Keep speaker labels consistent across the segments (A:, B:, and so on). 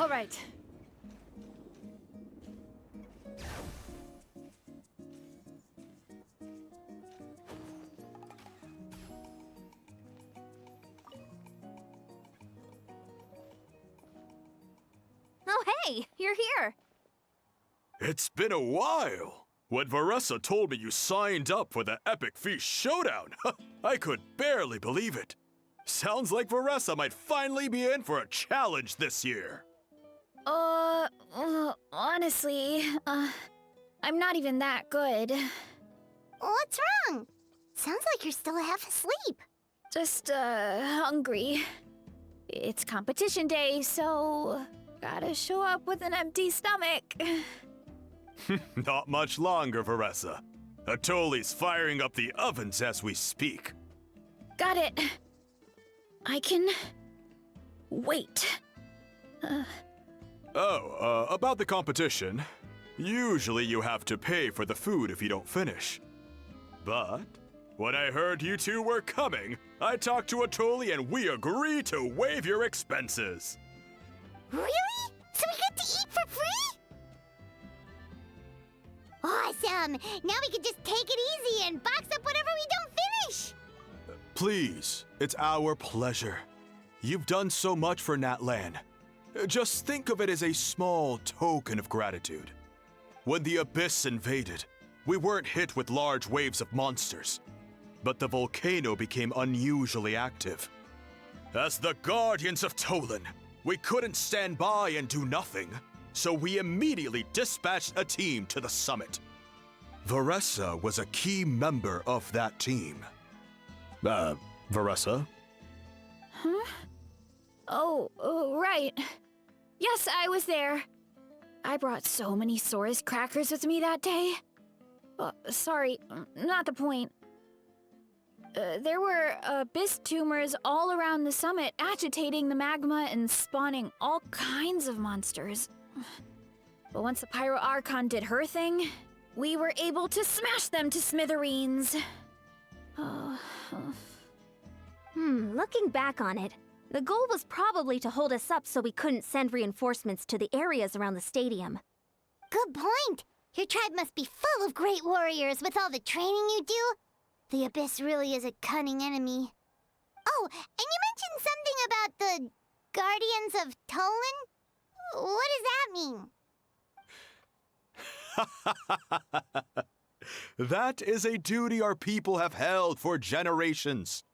A: All right.
B: Oh, hey, you're here.
C: It's been a while. When Varessa told me you signed up for the Epic Feast Showdown, I could barely believe it. Sounds like Varessa might finally be in for a challenge this year.
A: Honestly, I'm not even that good.
B: What's wrong? Sounds like you're still half asleep.
A: Just, hungry. It's competition day, so gotta show up with an empty stomach.
C: Not much longer, Varessa. Atoli's firing up the ovens as we speak.
A: Got it. I can wait.
C: About the competition. Usually you have to pay for the food if you don't finish. But when I heard you two were coming, I talked to Atoli and we agreed to waive your expenses.
B: Really? So we get to eat for free? Awesome! Now we can just take it easy and box up whatever we don't finish!
C: Please, it's our pleasure. You've done so much for Natlan. Just think of it as a small token of gratitude. When the Abyss invaded, we weren't hit with large waves of monsters, but the volcano became unusually active. As the Guardians of Tolan, we couldn't stand by and do nothing, so we immediately dispatched a team to the summit. Varessa was a key member of that team. Varessa?
A: Huh? Oh, right. Yes, I was there. I brought so many Saurus crackers with me that day. Sorry, not the point. There were abyss tumors all around the summit, agitating the magma and spawning all kinds of monsters. But once the Pyro Archon did her thing, we were able to smash them to smithereens.
B: Looking back on it, the goal was probably to hold us up so we couldn't send reinforcements to the areas around the stadium. Good point! Your tribe must be full of great warriors with all the training you do. The Abyss really is a cunning enemy. Oh, and you mentioned something about the Guardians of Tolan? What does that mean?
C: That is a duty our people have held for generations.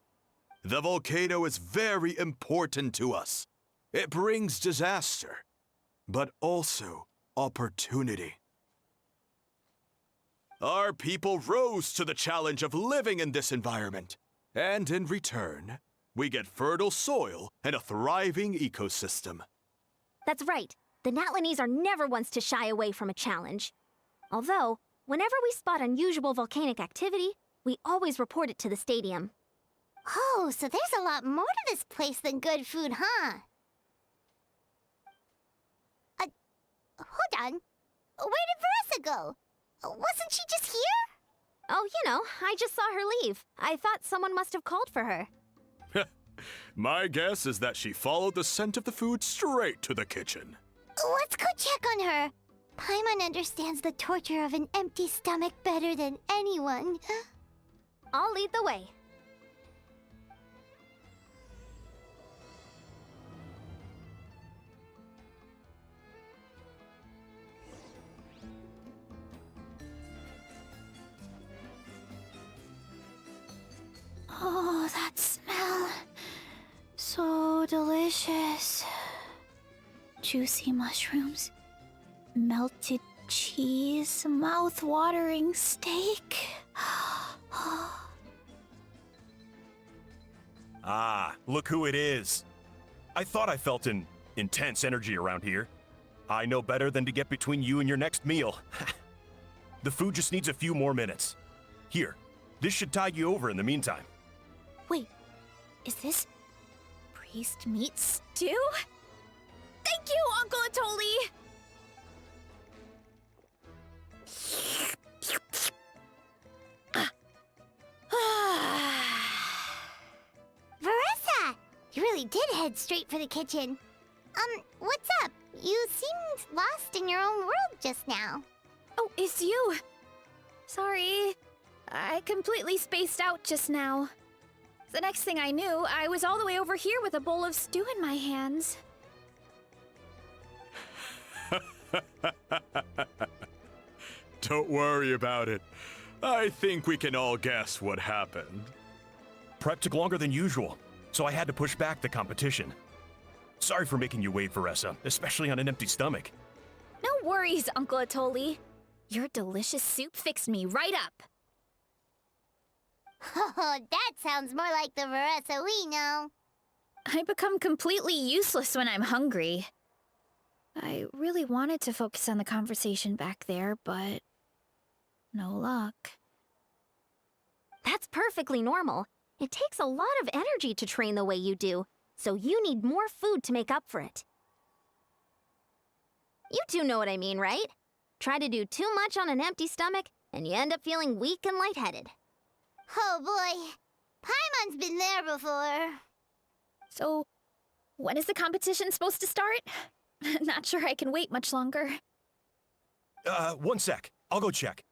C: The volcano is very important to us. It brings disaster, but also opportunity. Our people rose to the challenge of living in this environment, and in return, we get fertile soil and a thriving ecosystem.
B: That's right. The Natlanese are never ones to shy away from a challenge. Although, whenever we spot unusual volcanic activity, we always report it to the stadium. Oh, so there's a lot more to this place than good food, huh? Hold on. Where did Varessa go? Wasn't she just here? Oh, I just saw her leave. I thought someone must have called for her.
C: My guess is that she followed the scent of the food straight to the kitchen.
B: Let's go check on her. Paimon understands the torture of an empty stomach better than anyone. I'll lead the way.
A: Oh, that smell. So delicious. Juicy mushrooms, melted cheese, mouth-watering steak.
D: Ah, look who it is. I thought I felt an intense energy around here. I know better than to get between you and your next meal. The food just needs a few more minutes. Here, this should tide you over in the meantime.
A: Wait, is this priest meat stew? Thank you, Uncle Atoli!
B: Varessa! You really did head straight for the kitchen. What's up? You You seemed lost in your own world just now.
A: Oh, it's you. Sorry. I completely spaced out just now. The next thing I knew, I was all the way over here with a bowl of stew in my hands.
C: Don't worry about it. I think we can all guess what happened.
D: Prep took longer than usual, so I had to push back the competition. Sorry for making you wait, Varessa, especially on an empty stomach.
A: No worries, Uncle Atoli. Your delicious soup fixed me right up.
B: Oh, that sounds more like the Varessa we know.
A: I become completely useless when I'm hungry. I really wanted to focus on the conversation back there, but no luck.
B: That's perfectly normal. It takes a lot of energy to train the way you do, so you need more food to make up for it. You two know what I mean, right? Try to do too much on an empty stomach, and you end up feeling weak and lightheaded. Oh boy, Paimon's been there before.
A: So, when is the competition supposed to start? Not sure I can wait much longer.
D: One sec. I'll go check.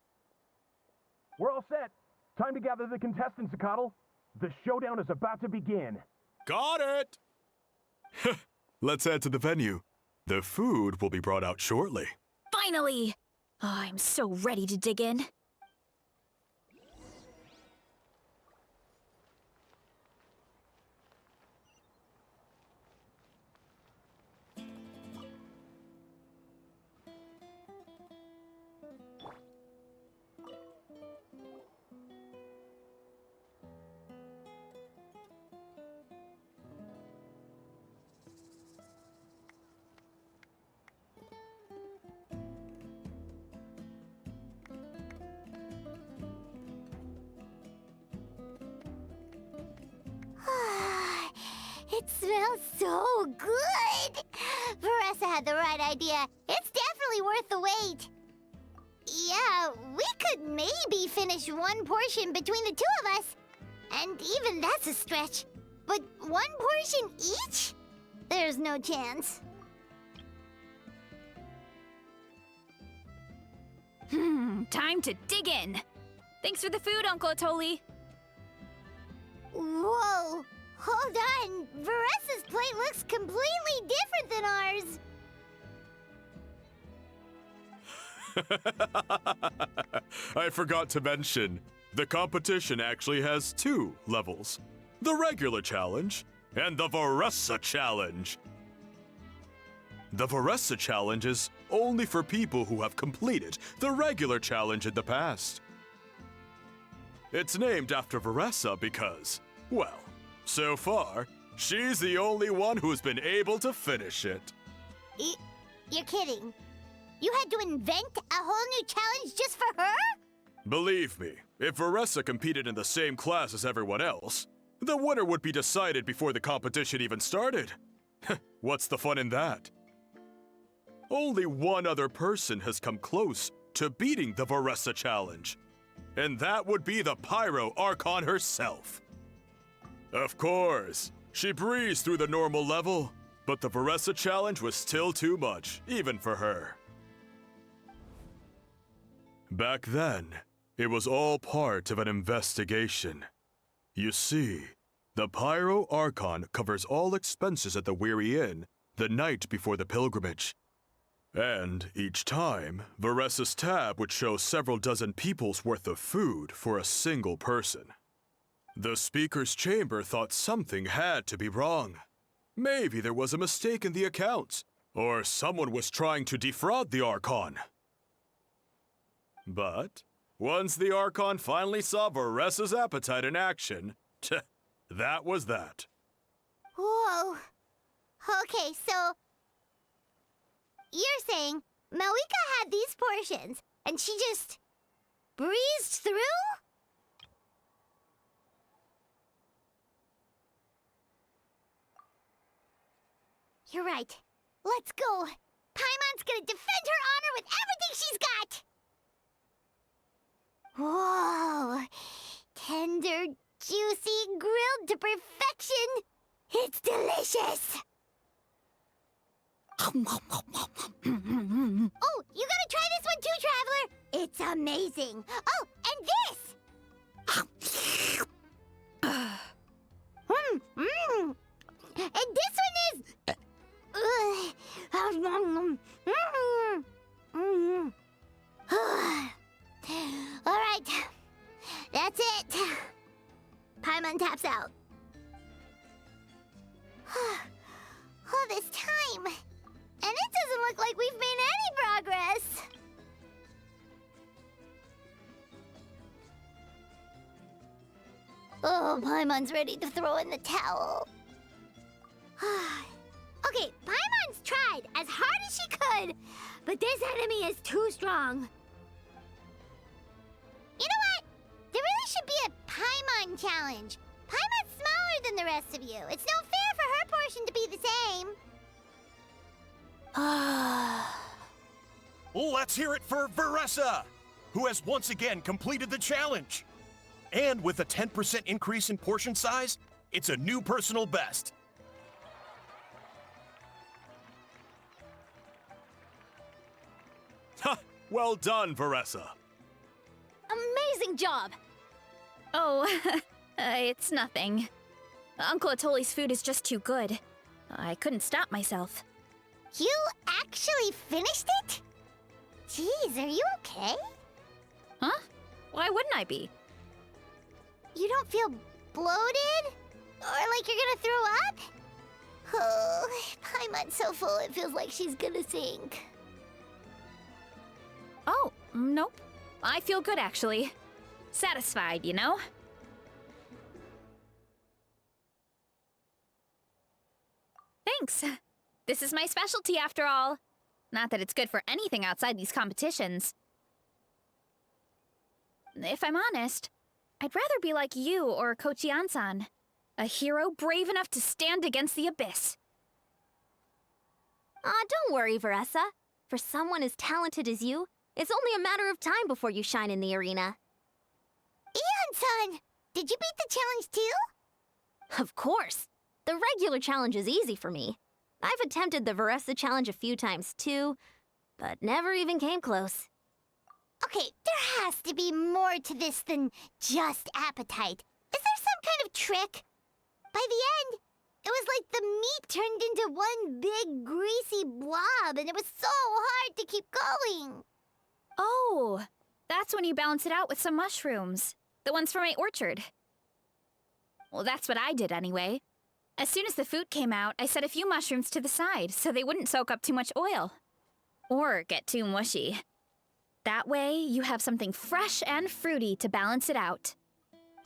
D: We're all set. Time to gather the contestants, Akatl. The showdown is about to begin.
C: Got it! Let's head to the venue. The food will be brought out shortly.
A: Finally! Oh, I'm so ready to dig in.
B: It smells so good! Varessa had the right idea. It's definitely worth the wait. Yeah, we could maybe finish one portion between the two of us. And even that's a stretch. But one portion each? There's no chance.
A: Time to dig in. Thanks for the food, Uncle Atoli.
B: Whoa! Hold on! Varessa's plate looks completely different than ours.
C: I forgot to mention, the competition actually has 2 levels. The regular challenge and the Varessa challenge. The Varessa challenge is only for people who have completed the regular challenge in the past. It's named after Varessa because, well, so far, she's the only one who's been able to finish it.
B: You're kidding. You had to invent a whole new challenge just for her?
C: Believe me, if Varessa competed in the same class as everyone else, the winner would be decided before the competition even started. What's the fun in that? Only one other person has come close to beating the Varessa challenge, and that would be the Pyro Archon herself. Of course, she breezed through the normal level, but the Varessa challenge was still too much, even for her. Back then, it was all part of an investigation. You see, the Pyro Archon covers all expenses at the Weary Inn the night before the pilgrimage. And each time, Varessa's tab would show several dozen people's worth of food for a single person. The speaker's chamber thought something had to be wrong. Maybe there was a mistake in the accounts, or someone was trying to defraud the Archon. But once the Archon finally saw Varessa's appetite in action, that was that.
B: Whoa. Okay, so you're saying Malika had these portions, and she just breezed through? You're right. Let's go. Paimon's gonna defend her honor with everything she's got! Whoa! Tender, juicy, grilled to perfection! It's delicious! Oh, you gotta try this one too, Traveler! It's amazing! Oh, and this! And this one is... Alright, that's it. Paimon taps out. All this time, and it doesn't look like we've made any progress. Oh, Paimon's ready to throw in the towel. Okay, Paimon's tried as hard as she could, but this enemy is too strong. You know what? There really should be a Paimon challenge. Paimon's smaller than the rest of you. It's no fair for her portion to be the same.
D: Let's hear it for Varessa, who has once again completed the challenge. And with a 10% increase in portion size, it's a new personal best.
C: Ha! Well done, Varessa.
B: Amazing job!
A: Oh, it's nothing. Uncle Atoli's food is just too good. I couldn't stop myself.
B: You actually finished it? Jeez, are you okay?
A: Huh? Why wouldn't I be?
B: You don't feel bloated? Or like you're gonna throw up? Oh, Paimon's so full it feels like she's gonna sink.
A: Oh, nope. I feel good, actually. Satisfied, you know? Thanks. This is my specialty, after all. Not that it's good for anything outside these competitions. If I'm honest, I'd rather be like you or Kochi-an-san. A hero brave enough to stand against the abyss.
B: Don't worry, Varessa. For someone as talented as you, it's only a matter of time before you shine in the arena. Ian-san! Did you beat the challenge too? Of course. The regular challenge is easy for me. I've attempted the Varessa challenge a few times too, but never even came close. Okay, there has to be more to this than just appetite. Is there some kind of trick? By the end, it was like the meat turned into one big greasy blob, and it was so hard to keep going.
A: Oh, that's when you balance it out with some mushrooms. The ones from my orchard. Well, that's what I did anyway. As soon as the food came out, I set a few mushrooms to the side so they wouldn't soak up too much oil. Or get too mushy. That way, you have something fresh and fruity to balance it out.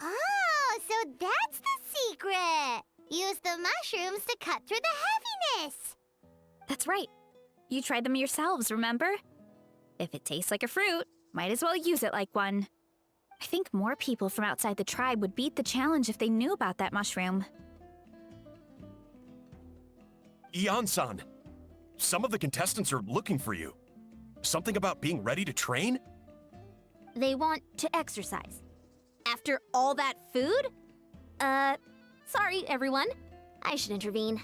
B: Oh, so that's the secret! Use the mushrooms to cut through the heaviness!
A: That's right. You tried them yourselves, remember? If it tastes like a fruit, might as well use it like one. I think more people from outside the tribe would beat the challenge if they knew about that mushroom.
D: Ian-san, some of the contestants are looking for you. Something about being ready to train?
B: They want to exercise. After all that food? Sorry, everyone. I should intervene.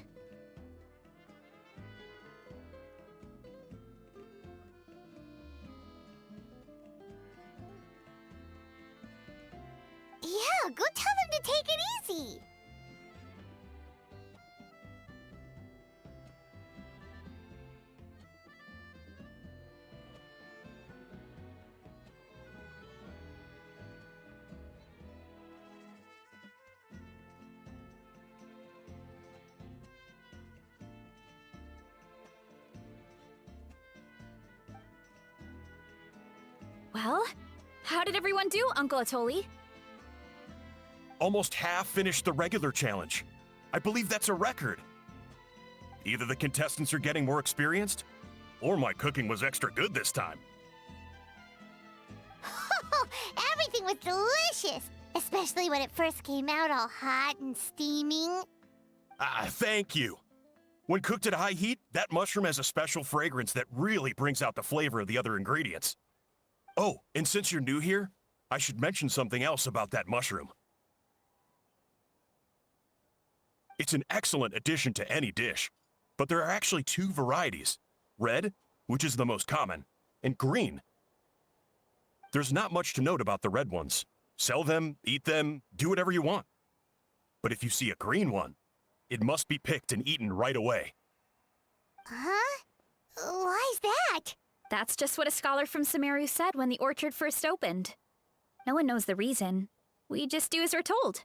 B: Yeah, go tell them to take it easy.
A: Well, how did everyone do, Uncle Atoli?
D: Almost half finished the regular challenge. I believe that's a record. Either the contestants are getting more experienced, or my cooking was extra good this time.
B: Everything was delicious, especially when it first came out all hot and steaming.
D: Thank you. When cooked at high heat, that mushroom has a special fragrance that really brings out the flavor of the other ingredients. Oh, and since you're new here, I should mention something else about that mushroom. It's an excellent addition to any dish. But there are actually two varieties. Red, which is the most common, and green. There's not much to note about the red ones. Sell them, eat them, do whatever you want. But if you see a green one, it must be picked and eaten right away.
B: Huh? Why's that?
A: That's just what a scholar from Sumeru said when the orchard first opened. No one knows the reason. We just do as we're told.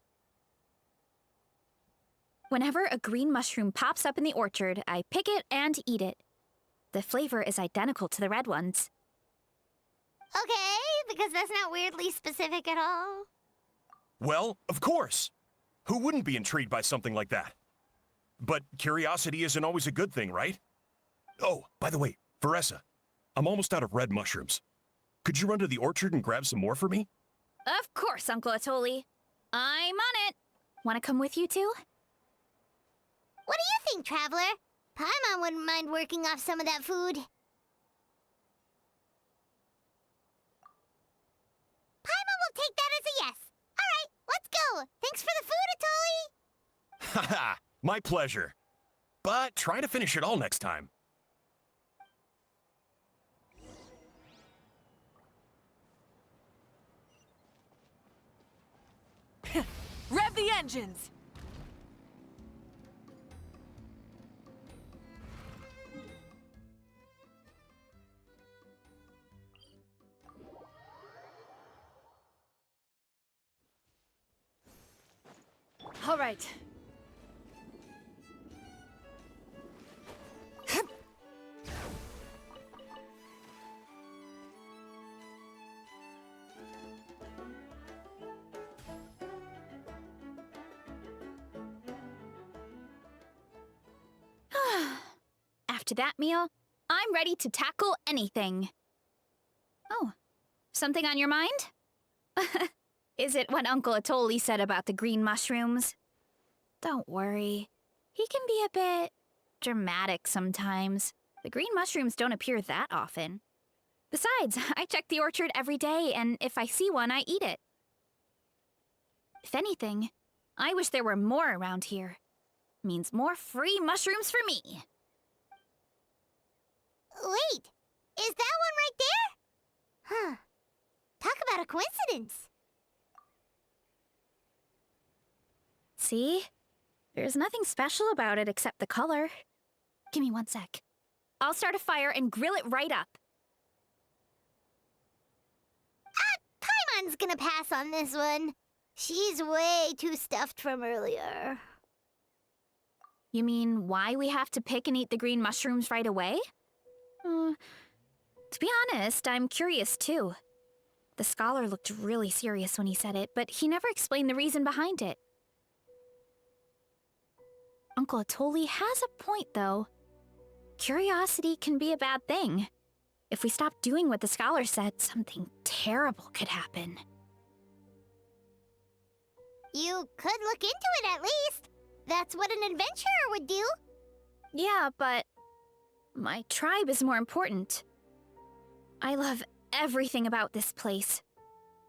A: Whenever a green mushroom pops up in the orchard, I pick it and eat it. The flavor is identical to the red ones.
B: Okay, because that's not weirdly specific at all.
D: Well, of course. Who wouldn't be intrigued by something like that? But curiosity isn't always a good thing, right? Oh, by the way, Varesa, I'm almost out of red mushrooms. Could you run to the orchard and grab some more for me?
A: Of course, Uncle Atoli. I'm on it. Want to come with you too?
B: What do you think, Traveler? Paimon wouldn't mind working off some of that food. Paimon will take that as a yes. All right, let's go. Thanks for the food, Atoli.
D: Haha, my pleasure. But try to finish it all next time.
E: Rev the engines! All right.
A: After that meal, I'm ready to tackle anything. Oh, something on your mind? Is it what Uncle Atoli said about the green mushrooms? Don't worry. He can be a bit dramatic sometimes. The green mushrooms don't appear that often. Besides, I check the orchard every day, and if I see one, I eat it. If anything, I wish there were more around here. Means more free mushrooms for me.
B: Wait, is that one right there? Huh. Talk about a coincidence.
A: See? There's nothing special about it except the color. Give me 1 sec. I'll start a fire and grill it right up.
B: Paimon's gonna pass on this one. She's way too stuffed from earlier.
A: You mean why we have to pick and eat the green mushrooms right away? To be honest, I'm curious too. The scholar looked really serious when he said it, but he never explained the reason behind it. Uncle Atoli has a point, though. Curiosity can be a bad thing. If we stop doing what the scholar said, something terrible could happen.
B: You could look into it at least. That's what an adventurer would do.
A: Yeah, but my tribe is more important. I love everything about this place.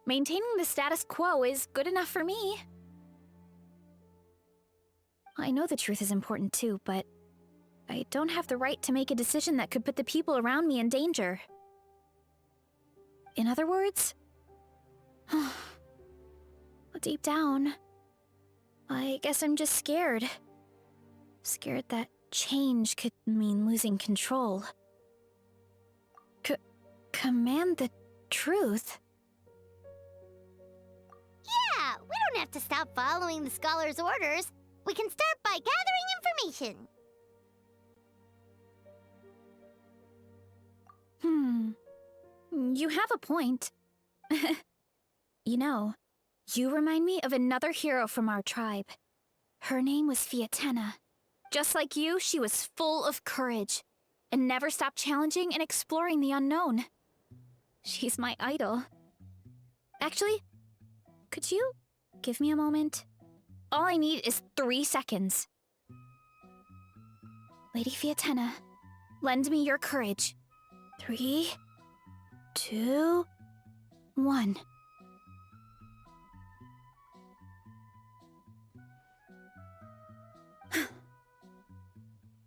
A: Maintaining the status quo is good enough for me. I know the truth is important too, but I don't have the right to make a decision that could put the people around me in danger. In other words, deep down, I guess I'm just scared. Scared that change could mean losing control. Command the truth?
B: Yeah, we don't have to stop following the scholar's orders. We can start by gathering information.
A: You have a point. You know, you remind me of another hero from our tribe. Her name was Fiatena. Just like you, she was full of courage and never stopped challenging and exploring the unknown. She's my idol. Actually, could you give me a moment? All I need is 3 seconds. Lady Fiatena, lend me your courage. 3, 2, 1.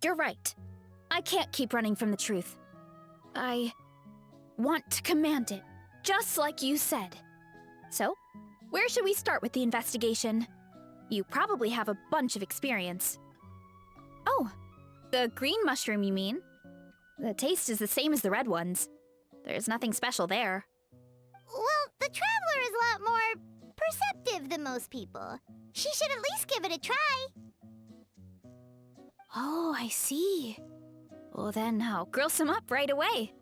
A: you're right. I can't keep running from the truth. I want to command it, just like you said. So, where should we start with the investigation? You probably have a bunch of experience. Oh, the green mushroom, you mean? The taste is the same as the red ones. There's nothing special there.
B: Well, the Traveler is a lot more perceptive than most people. She should at least give it a try.
A: Oh, I see. Well then, I'll grill some up right away.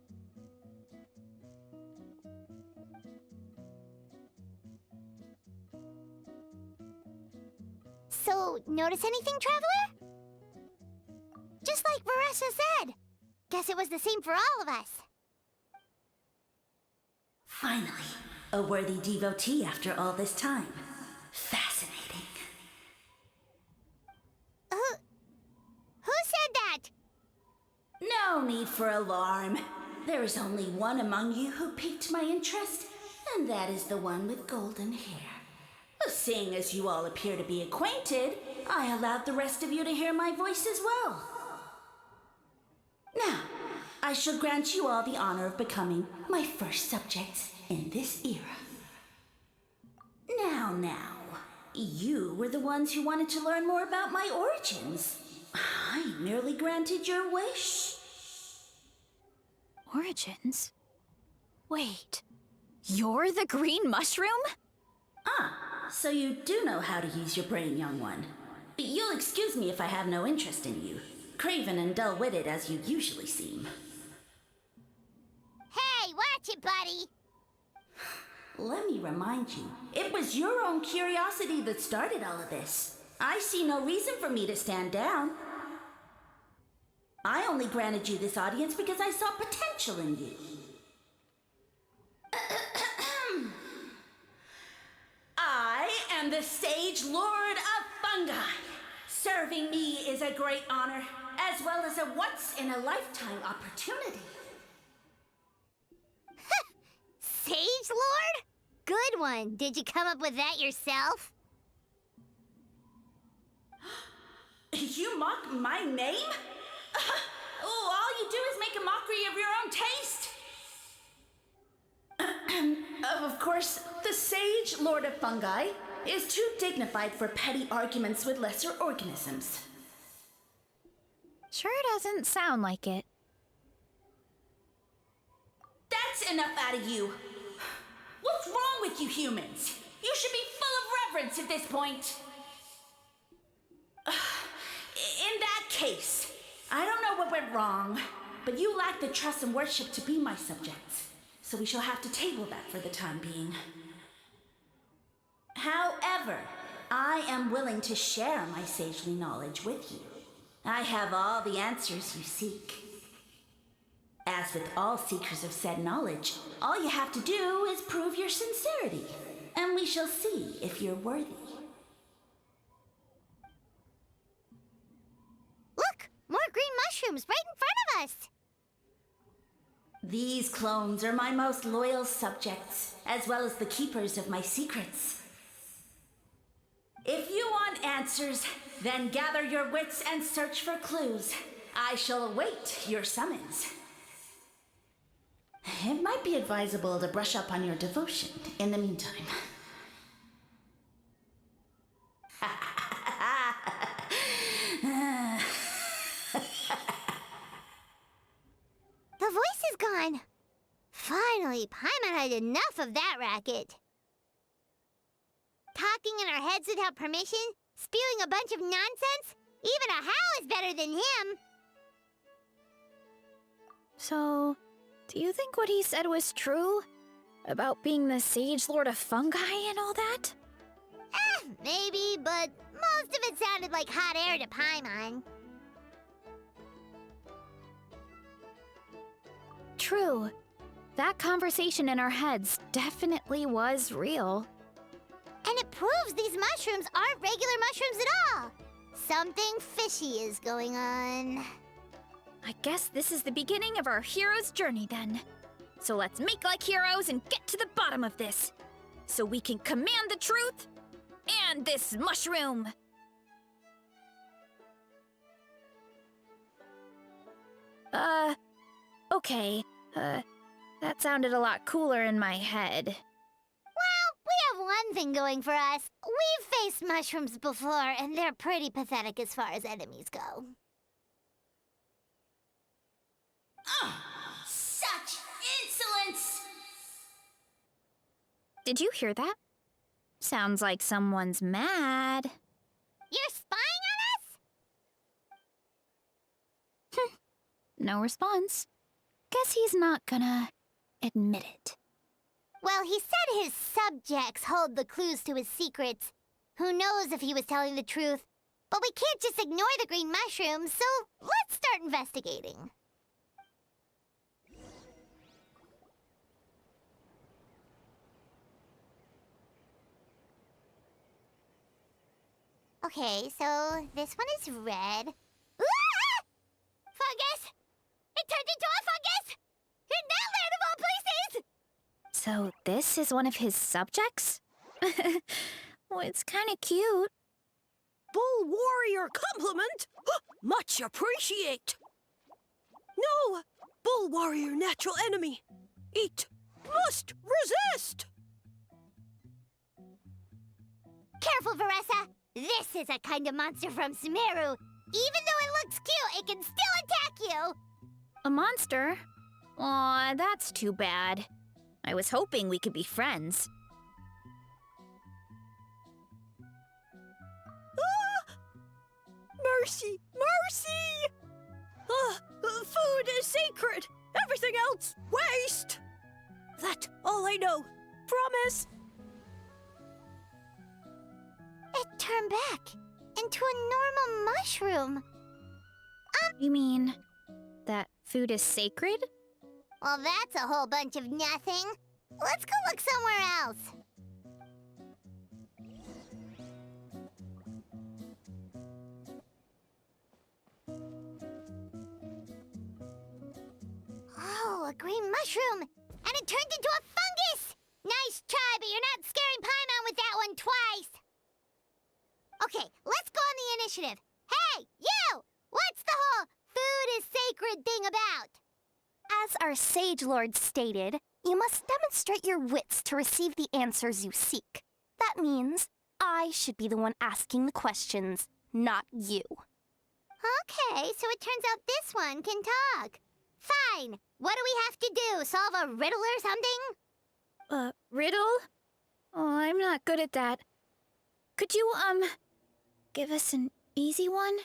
B: So, notice anything, Traveler? Just like Varessa said. Guess it was the same for all of us.
F: Finally, a worthy devotee after all this time. Fascinating.
B: Who said that?
F: No need for alarm. There is only one among you who piqued my interest, and that is the one with golden hair. Seeing as you all appear to be acquainted, I allowed the rest of you to hear my voice as well. Now, I shall grant you all the honor of becoming my first subjects in this era. Now, you were the ones who wanted to learn more about my origins. I merely granted your wish.
A: Origins? Wait, you're the green mushroom?
F: So you do know how to use your brain, young one. You'll excuse me if I have no interest in you, craven and dull-witted as you usually seem.
B: Hey, watch it, buddy!
F: Let me remind you, it was your own curiosity that started all of this. I see no reason for me to stand down. I only granted you this audience because I saw potential in you. I am the Sage Lord of Fungi. Serving me is a great honor, as well as a once-in-a-lifetime opportunity.
B: Sage Lord? Good one. Did you come up with that yourself?
F: You mock my name? All you do is make a mockery of your own taste. Of course, the Sage Lord of Fungi is too dignified for petty arguments with lesser organisms.
A: Sure doesn't sound like it.
F: That's enough out of you. What's wrong with you humans? You should be full of reverence at this point. In that case, I don't know what went wrong, but you lack the trust and worship to be my subjects, so we shall have to table that for the time being. However, I am willing to share my sagely knowledge with you. I have all the answers you seek. As with all seekers of said knowledge, all you have to do is prove your sincerity, and we shall see if you're worthy.
B: Look! More green mushrooms right in front of us!
F: These clones are my most loyal subjects, as well as the keepers of my secrets. If you want answers, then gather your wits and search for clues. I shall await your summons. It might be advisable to brush up on your devotion in the meantime.
B: The voice is gone. Finally, Paimon had enough of that racket. Talking in our heads without permission, spewing a bunch of nonsense, even a How is better than him.
A: So, do you think what he said was true? About being the Sage Lord of Fungi and all that?
B: Maybe, but most of it sounded like hot air to Paimon.
A: True. That conversation in our heads definitely was real.
B: And it proves these mushrooms aren't regular mushrooms at all. Something fishy is going on.
A: I guess this is the beginning of our hero's journey then. So let's make like heroes and get to the bottom of this. So we can command the truth and this mushroom. Okay. That sounded a lot cooler in my head.
B: We have one thing going for us. We've faced mushrooms before, and they're pretty pathetic as far as enemies go.
F: Such insolence!
A: Did you hear that? Sounds like someone's mad.
B: You're spying on us?
A: No response. Guess he's not gonna admit it.
B: Well, he said his subjects hold the clues to his secrets. Who knows if he was telling the truth? But we can't just ignore the green mushrooms, so let's start investigating. Okay, so this one is red. Ah! Fungus! It turned into a fungus! In that land of all places!
A: So this is one of his subjects? Well, it's kind of cute.
G: Bull warrior compliment? Much appreciate. No, bull warrior natural enemy. Eat, must resist.
B: Careful, Varessa! This is a kind of monster from Sumeru. Even though it looks cute, it can still attack you!
A: A monster? Aw, that's too bad. I was hoping we could be friends.
G: Mercy, mercy! Food is sacred. Everything else, waste. That's all I know. Promise.
B: It turned back into a normal mushroom.
A: You mean that food is sacred?
B: Well, that's a whole bunch of nothing. Let's go look somewhere else. Oh, a green mushroom! And it turned into a fungus! Nice try, but you're not scaring Paimon with that one twice! Okay, let's go on the initiative. Hey, you! What's the whole food is sacred thing about?
H: As our Sage Lord stated, you must demonstrate your wits to receive the answers you seek. That means I should be the one asking the questions, not you.
B: Okay, so it turns out this one can talk. Fine. What do we have to do? Solve a riddle or something?
A: Riddle? Oh, I'm not good at that. Could you, give us an easy one?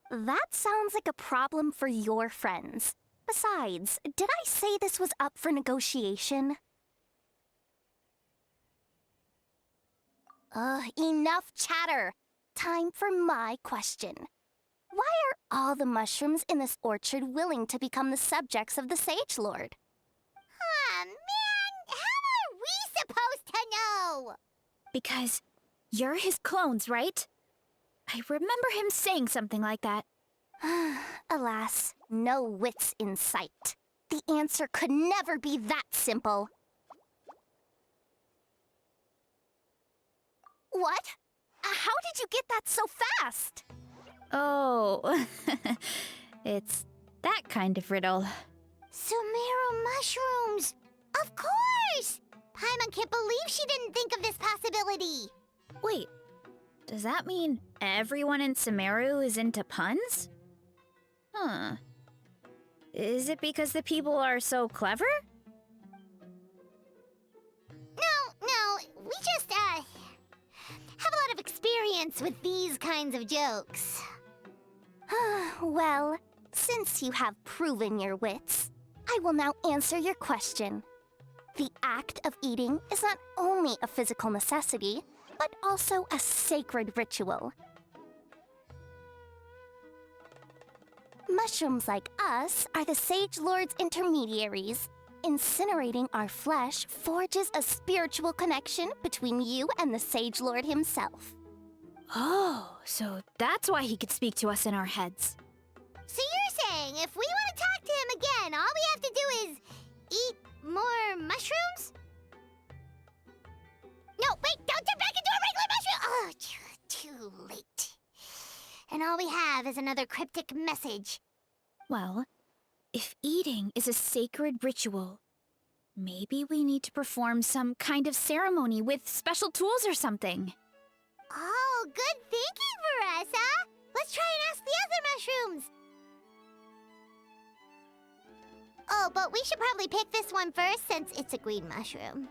H: That sounds like a problem for your friends. Besides, did I say this was up for negotiation? Enough chatter. Time for my question. Why are all the mushrooms in this orchard willing to become the subjects of the Sage Lord?
B: Ah, man! How are we supposed to know?
A: Because you're his clones, right? I remember him saying something like that.
H: Alas, no wits in sight. The answer could never be that simple. What? How did you get that so fast?
A: Oh, it's that kind of riddle.
B: Sumeru mushrooms! Of course! Paimon can't believe she didn't think of this possibility.
A: Wait, does that mean everyone in Sumeru is into puns? Huh. Is it because the people are so clever?
B: No, we just, have a lot of experience with these kinds of jokes.
H: Well, since you have proven your wits, I will now answer your question. The act of eating is not only a physical necessity, but also a sacred ritual. Mushrooms like us are the Sage Lord's intermediaries. Incinerating our flesh forges a spiritual connection between you and the Sage Lord himself.
A: Oh, so that's why he could speak to us in our heads.
B: So you're saying if we want to talk to him again, all we have to do is eat more mushrooms? No, wait, don't turn back into a regular mushroom! Oh, too late. And all we have is another cryptic message.
A: Well, If eating is a sacred ritual, maybe we need to perform some kind of ceremony with special tools or something.
H: Oh, good thinking, Varesa! Let's try and ask the other mushrooms! Oh, but we should probably pick this one first since it's a green mushroom.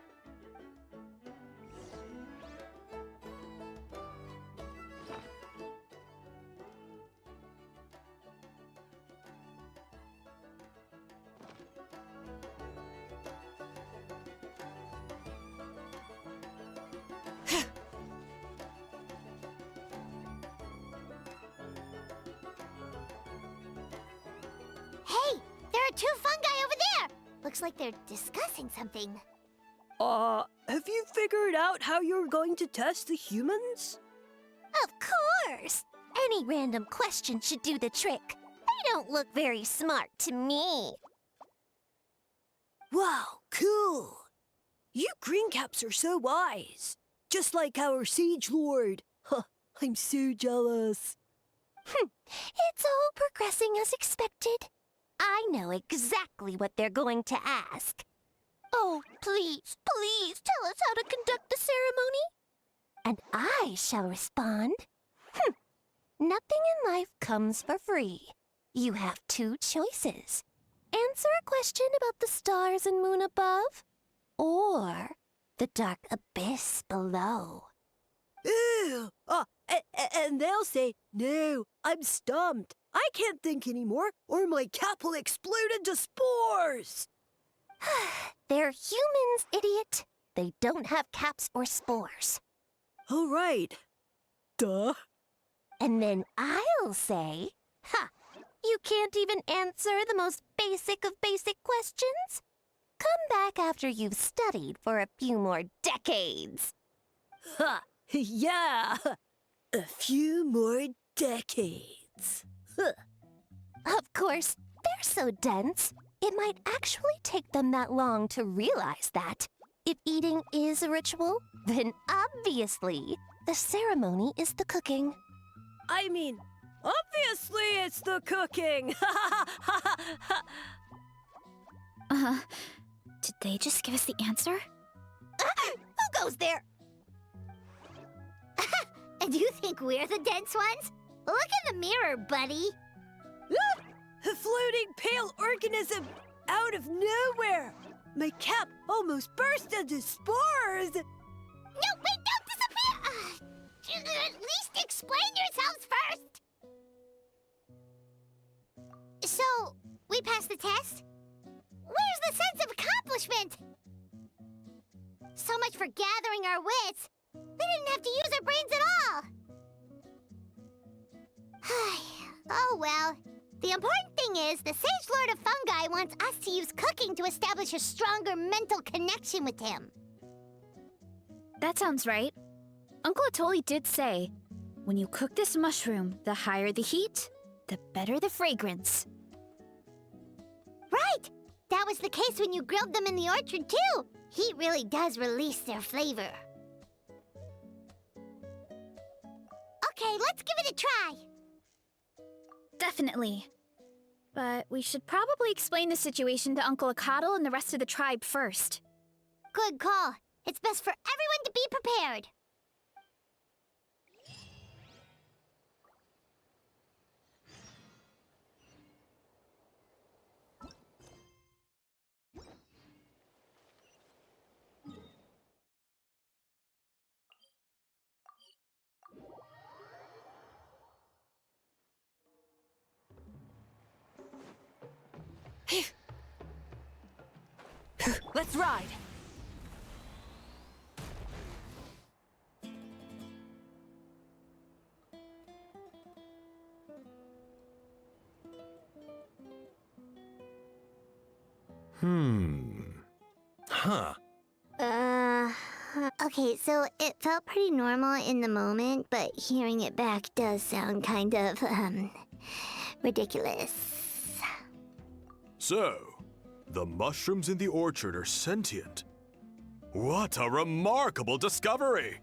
H: Hey, there are two fungi over there! Looks like they're discussing something.
G: Have you figured out how you're going to test the humans?
B: Of course! Any random question should do the trick. They don't look very smart to me.
G: Wow, cool! You greencaps are so wise. Just like our Sage Lord. Huh, I'm so jealous.
B: It's all progressing as expected. I know exactly what they're going to ask. Oh, please, please tell us how to conduct the ceremony. And I shall respond. Nothing in life comes for free. You have two choices. Answer a question about the stars and moon above, or the dark abyss below.
G: Ew! And they'll say, no, I'm stumped. I can't think anymore, or my cap will explode into spores!
B: They're humans, idiot. They don't have caps or spores.
G: All right. Duh.
B: And then I'll say, you can't even answer the most basic of basic questions? Come back after you've studied for a few more decades.
G: Ha! Yeah! A few more decades.
B: Of course, they're so dense, it might actually take them that long to realize that. If eating is a ritual, then obviously the ceremony is the cooking.
G: I mean, obviously it's the cooking!
A: Did they just give us the answer?
B: Who goes there?
H: And you think we're the dense ones? Look in the mirror, buddy.
G: A floating pale organism out of nowhere! My cap almost burst into spores!
H: No, wait, don't disappear! At least explain yourselves first! So, we passed the test? Where's the sense of accomplishment? So much for gathering our wits. We didn't have to use our brains at all. Oh well. The important thing is the Sage Lord of Fungi wants us to use cooking to establish a stronger mental connection with him.
A: That sounds right. Uncle Atoli did say, when you cook this mushroom, the higher the heat, the better the fragrance.
H: Right! That was the case when you grilled them in the orchard, too. Heat really does release their flavor. Okay, let's give it a try.
A: Definitely. But we should probably explain the situation to Uncle Akatl and the rest of the tribe first.
H: Good call. It's best for everyone to be prepared.
E: Let's ride.
D: Huh.
H: Okay, so it felt pretty normal in the moment, but hearing it back does sound kind of, ridiculous.
C: So, the mushrooms in the orchard are sentient. What a remarkable discovery!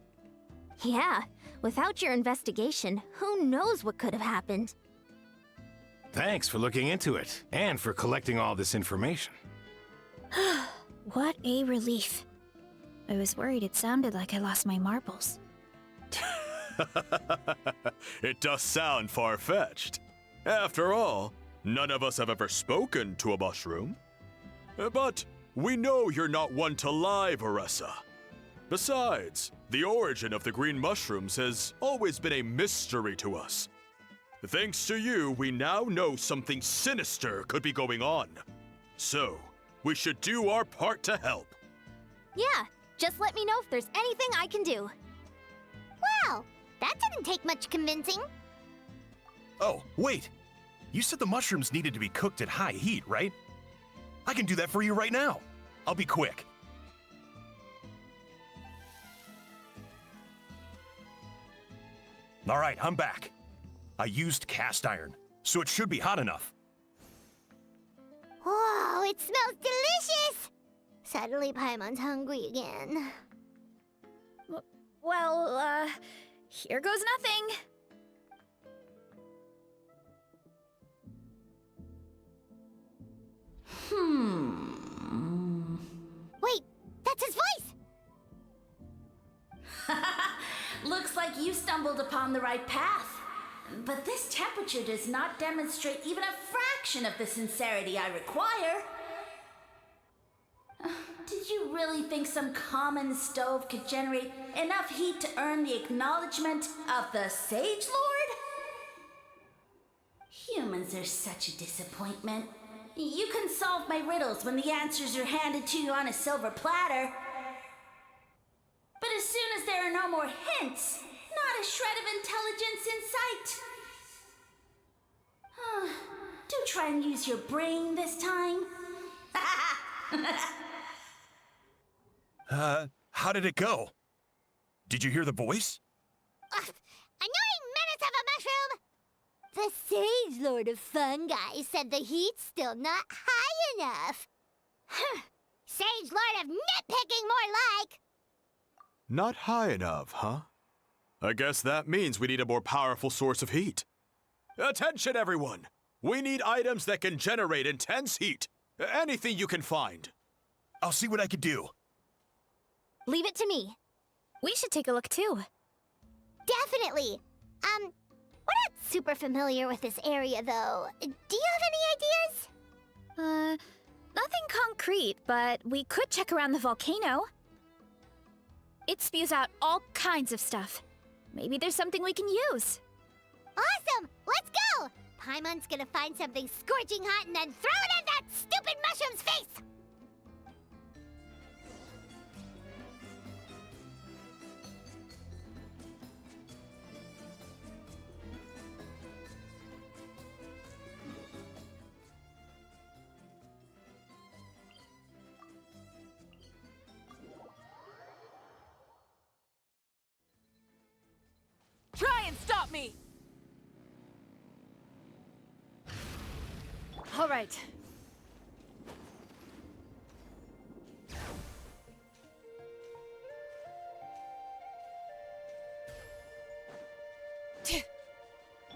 B: Yeah, without your investigation, who knows what could have happened?
I: Thanks for looking into it, and for collecting all this information.
A: What a relief. I was worried it sounded like I lost my marbles.
C: It does sound far-fetched. After all, none of us have ever spoken to a mushroom. But we know you're not one to lie, Varessa. Besides, the origin of the green mushrooms has always been a mystery to us. Thanks to you, we now know something sinister could be going on. So, we should do our part to help.
B: Yeah, just let me know if there's anything I can do.
H: Wow, that didn't take much convincing.
D: Oh, wait. You said the mushrooms needed to be cooked at high heat, right? I can do that for you right now. I'll be quick. All right, I'm back. I used cast iron, so it should be hot enough.
H: Whoa, it smells delicious! Suddenly Paimon's hungry again.
A: Well, here goes nothing.
H: Wait, that's his voice!
F: Looks like you stumbled upon the right path. But this temperature does not demonstrate even a fraction of the sincerity I require. Did you really think some common stove could generate enough heat to earn the acknowledgement of the Sage Lord? Humans are such a disappointment. You can solve my riddles when the answers are handed to you on a silver platter. But as soon as there are no more hints, not a shred of intelligence in sight. Do try and use your brain this time.
D: How did it go? Did you hear the voice?
H: Annoying menace of a mushroom! The Sage Lord of Fungi said the heat's still not high enough. Sage Lord of nitpicking, more like!
C: Not high enough, huh? I guess that means we need a more powerful source of heat. Attention, everyone! We need items that can generate intense heat. Anything you can find.
D: I'll see what I can do.
B: Leave it to me.
A: We should take a look too.
H: Definitely! We're not super familiar with this area, though. Do you have any ideas?
A: Nothing concrete, but we could check around the volcano. It spews out all kinds of stuff. Maybe there's something we can use.
H: Awesome! Let's go! Paimon's gonna find something scorching hot and then throw it in that stupid mushroom's face!
E: Try and stop me! All right.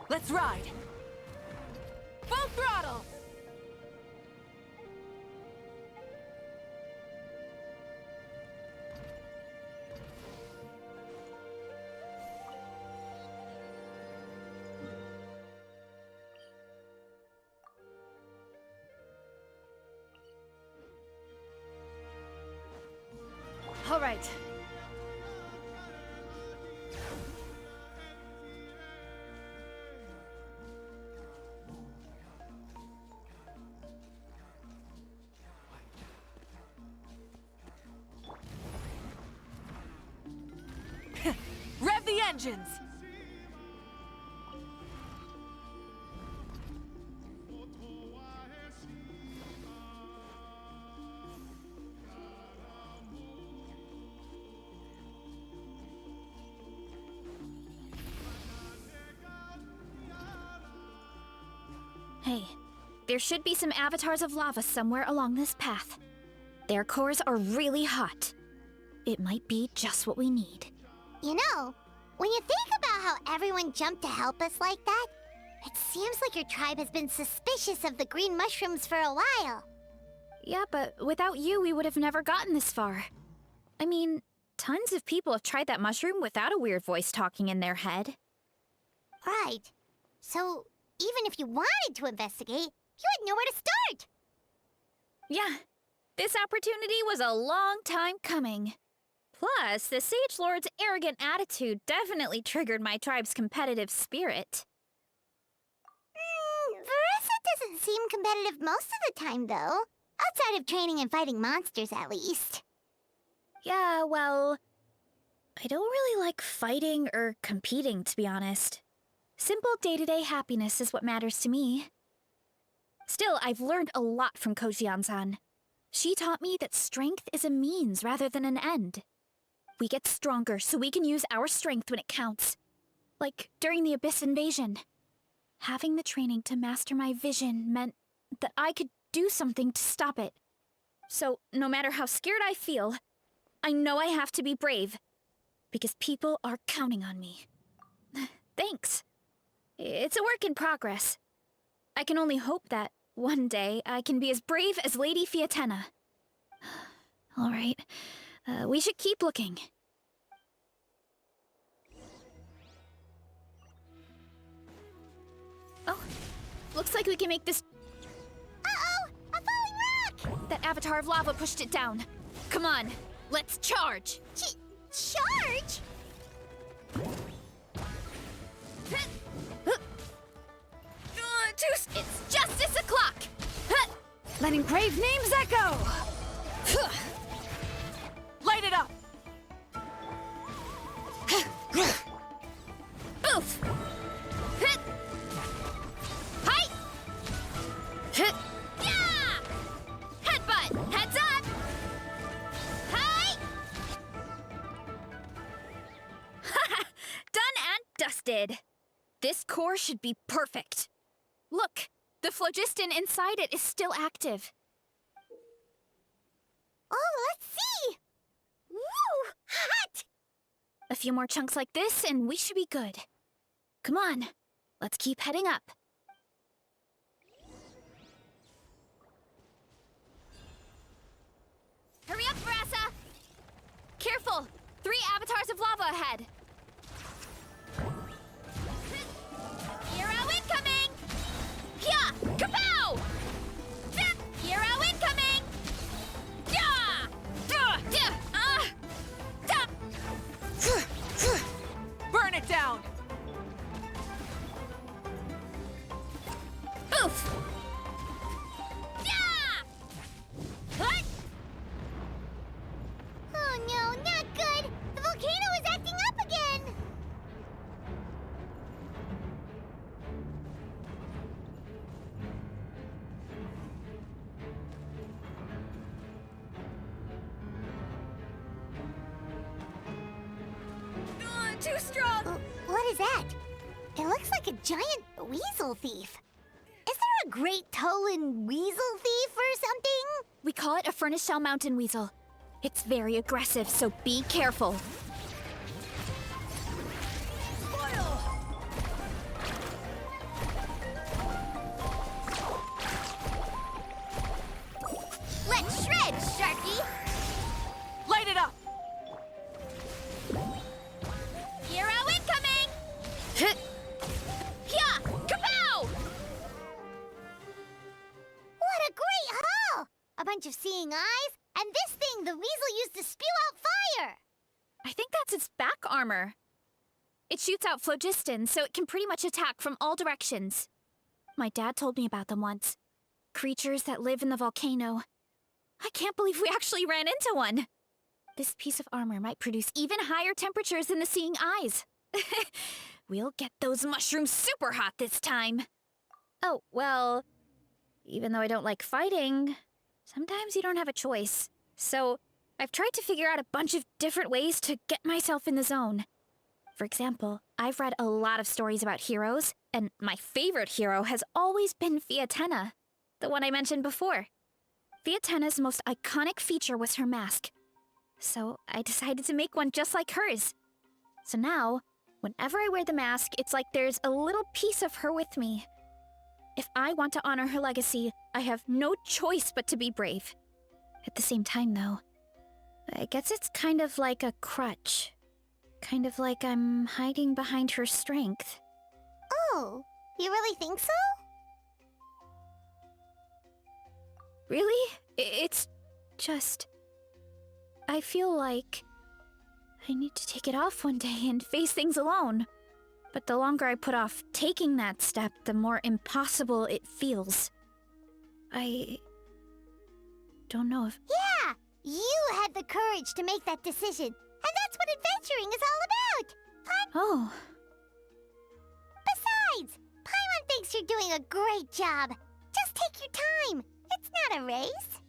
E: Let's ride! Full throttle! All right. Rev the engines!
A: Hey, there should be some avatars of lava somewhere along this path. Their cores are really hot. It might be just what we need.
H: You know, when you think about how everyone jumped to help us like that, It seems like your tribe has been suspicious of the green mushrooms for a while.
A: Yeah, but without you, we would have never gotten this far. I mean, tons of people have tried that mushroom without a weird voice talking in their head.
H: Right. So, even if you wanted to investigate, you had nowhere to start.
A: Yeah, this opportunity was a long time coming. Plus, the Sage Lord's arrogant attitude definitely triggered my tribe's competitive spirit.
H: Veressa doesn't seem competitive most of the time, though. Outside of training and fighting monsters, at least.
A: Yeah, well, I don't really like fighting or competing, to be honest. Simple day-to-day happiness is what matters to me. Still, I've learned a lot from Kojian-san. She taught me that strength is a means rather than an end. We get stronger so we can use our strength when it counts. Like during the Abyss invasion. Having the training to master my vision meant that I could do something to stop it. So, no matter how scared I feel, I know I have to be brave. Because people are counting on me. Thanks. It's a work in progress. I can only hope that one day I can be as brave as Lady Fiatenna. All right, we should keep looking. Oh, looks like we can make this...
H: Uh-oh! A falling rock!
A: That avatar of lava pushed it down. Come on, let's charge!
H: Charge?
A: It's justice o'clock!
E: Letting brave names echo! Light it up!
A: Oof! Hi! Yeah! Headbutt! Heads up! Hi! Done and dusted. This core should be perfect. Look, the phlogiston inside it is still active.
H: Oh, let's see! Woo! Hot!
A: A few more chunks like this and we should be good. Come on, let's keep heading up. Hurry up, Veressa! Careful! 3 avatars of lava ahead! Hero incoming! Yeah! Kapow! Hero incoming! Yeah!
E: Burn it down!
A: Oof! Yeah! What?
H: Oh no, not good! The volcano is acting up again!
A: Too strong!
H: What is that? It looks like a giant weasel thief. Is there a great Tolan weasel thief or something?
A: We call it a furnace shell mountain weasel. It's very aggressive, so be careful.
H: Let's shred, Sharky!
E: Light it up!
A: Hero incoming! Yeah! Kapow!
H: What a great haul! A bunch of seeing eyes, and this thing the weasel used to spew out fire!
A: I think that's its back armor. It shoots out phlogiston, so it can pretty much attack from all directions. My dad told me about them once. Creatures that live in the volcano. I can't believe we actually ran into one. This piece of armor might produce even higher temperatures than the seeing eyes. We'll get those mushrooms super hot this time. Oh, well, even though I don't like fighting, sometimes you don't have a choice. So I've tried to figure out a bunch of different ways to get myself in the zone. For example, I've read a lot of stories about heroes, and my favorite hero has always been Fiatenna, the one I mentioned before. Fiatenna's most iconic feature was her mask. So I decided to make one just like hers. So now, Whenever I wear the mask, it's like there's a little piece of her with me. If I want to honor her legacy, I have no choice but to be brave. At the same time, though, I guess it's kind of like a crutch. Kind of like I'm hiding behind her strength.
H: Oh, you really think so?
A: Really? It's just... I feel like I need to take it off one day and face things alone. But the longer I put off taking that step, the more impossible it feels. I don't know if...
H: Yeah! You had the courage to make that decision. And that's what adventuring is all about!
A: Oh.
H: Besides, Paimon thinks you're doing a great job. Just take your time. It's not a race.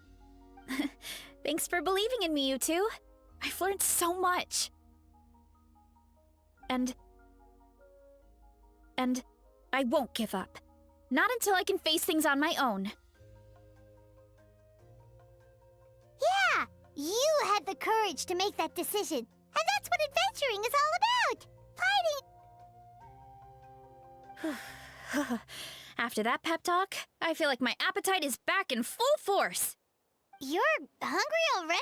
A: Thanks for believing in me, you two. I've learned so much. And I won't give up. Not until I can face things on my own.
H: Yeah! You had the courage to make that decision. And that's what adventuring is all about. Fighting...
A: After that pep talk, I feel like my appetite is back in full force.
H: You're hungry already?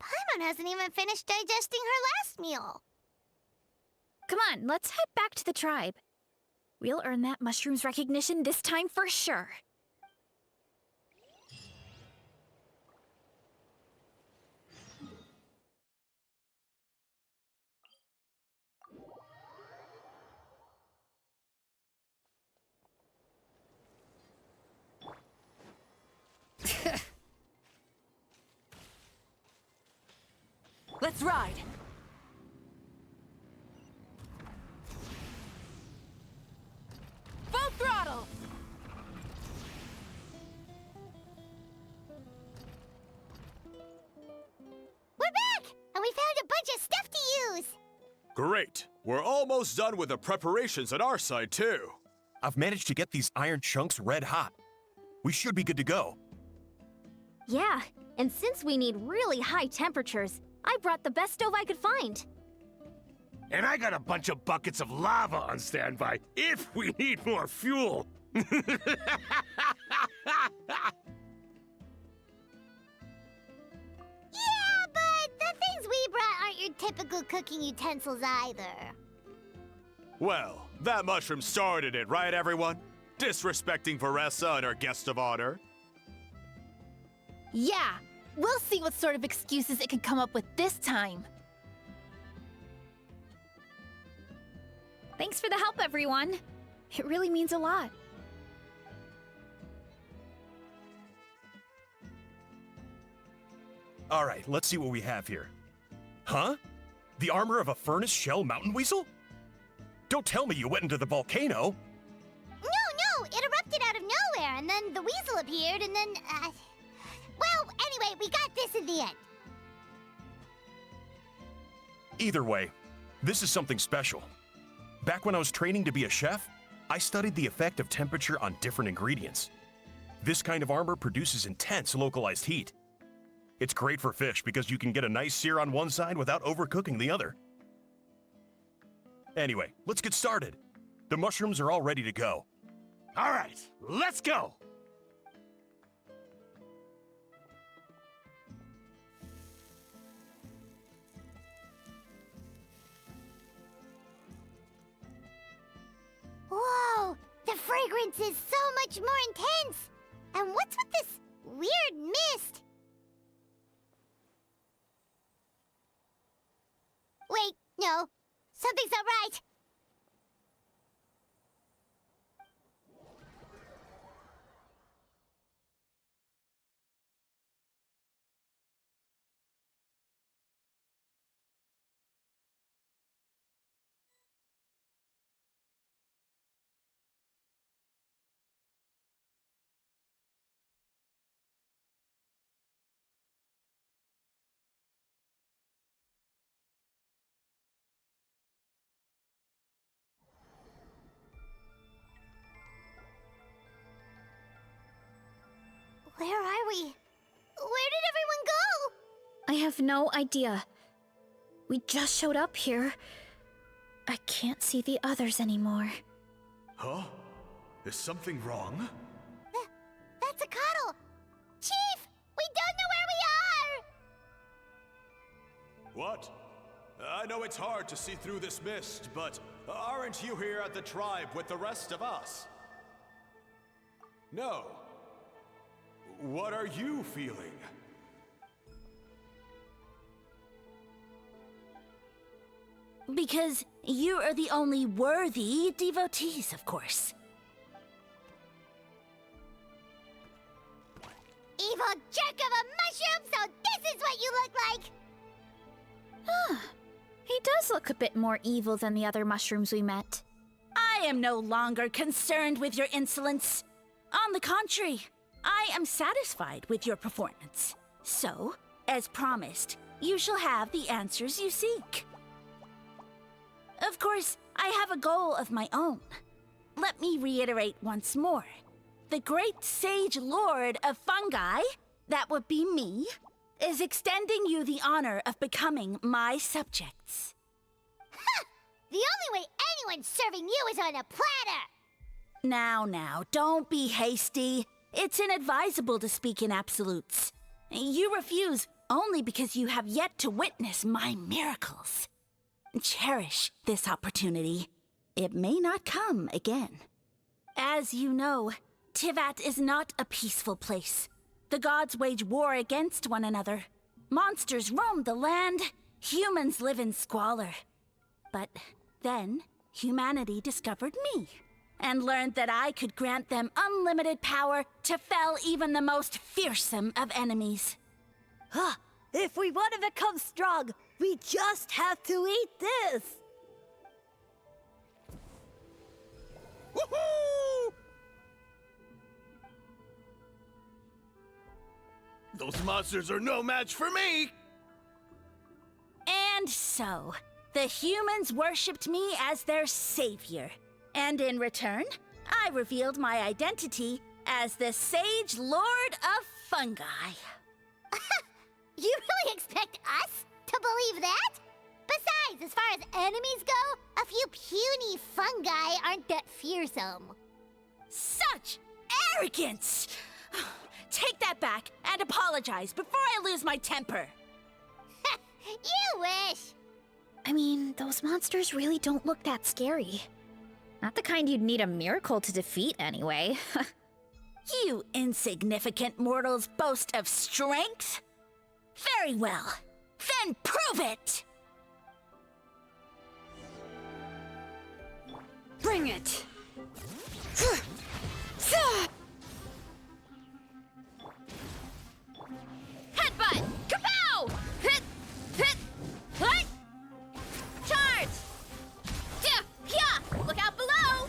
H: Paimon hasn't even finished digesting her last meal.
A: Come on, let's head back to the tribe. We'll earn that mushroom's recognition this time for sure.
E: Let's ride! Full throttle!
H: We're back! And we found a bunch of stuff to use!
C: Great! We're almost done with the preparations on our side, too.
D: I've managed to get these iron chunks red hot. We should be good to go.
B: Yeah, and since we need really high temperatures, I brought the best stove I could find.
I: And I got a bunch of buckets of lava on standby if we need more fuel.
H: Yeah, but the things we brought aren't your typical cooking utensils either.
C: Well, that mushroom started it, right, everyone? Disrespecting Varessa and our guest of honor.
E: Yeah! We'll see what sort of excuses it can come up with this time.
A: Thanks for the help, everyone. It really means a lot.
D: All right, let's see what we have here. Huh? The armor of a furnace shell mountain weasel? Don't tell me you went into the volcano.
H: No, it erupted out of nowhere, and then the weasel appeared, and then, well, anyway, we got this in the end.
D: Either way, this is something special. Back when I was training to be a chef, I studied the effect of temperature on different ingredients. This kind of armor produces intense localized heat. It's great for fish because you can get a nice sear on one side without overcooking the other. Anyway, let's get started. The mushrooms are all ready to go.
I: All right, let's go.
H: Whoa, the fragrance is so much more intense. And what's with this weird mist? Wait, no, something's not right. Where are we? Where did everyone go?
A: I have no idea. We just showed up here. I can't see the others anymore.
C: Huh? Is something wrong?
H: That's a cuddle! Chief! We don't know where we are!
C: What? I know it's hard to see through this mist, but aren't you here at the tribe with the rest of us? No. What are you feeling?
F: Because you are the only worthy devotees, of course.
H: Evil jerk of a mushroom, so this is what you look like!
A: He does look a bit more evil than the other mushrooms we met.
F: I am no longer concerned with your insolence. On the contrary, I am satisfied with your performance. So, as promised, you shall have the answers you seek. Of course, I have a goal of my own. Let me reiterate once more. The great sage lord of fungi, that would be me, is extending you the honor of becoming my subjects.
H: Ha! The only way anyone's serving you is on a platter!
F: Now, don't be hasty. It's inadvisable to speak in absolutes. You refuse only because you have yet to witness my miracles. Cherish this opportunity. It may not come again. As you know, Tivat is not a peaceful place. The gods wage war against one another. Monsters roam the land. Humans live in squalor. But then, humanity discovered me, and learned that I could grant them unlimited power to fell even the most fearsome of enemies.
G: Huh. If we want to become strong, we just have to eat this!
I: Woohoo! Those monsters are no match for me!
F: And so, the humans worshipped me as their savior. And in return, I revealed my identity as the Sage Lord of Fungi.
H: You really expect us to believe that? Besides, as far as enemies go, a few puny fungi aren't that fearsome.
F: Such arrogance! Take that back and apologize before I lose my temper.
H: You wish!
A: I mean, those monsters really don't look that scary. Not the kind you'd need a miracle to defeat anyway.
F: You insignificant mortals boast of strength? Very well. Then prove it!
A: Bring it! Headbutt! Kapow! Hit! Hit! What? Charge! Yeah! Look out below!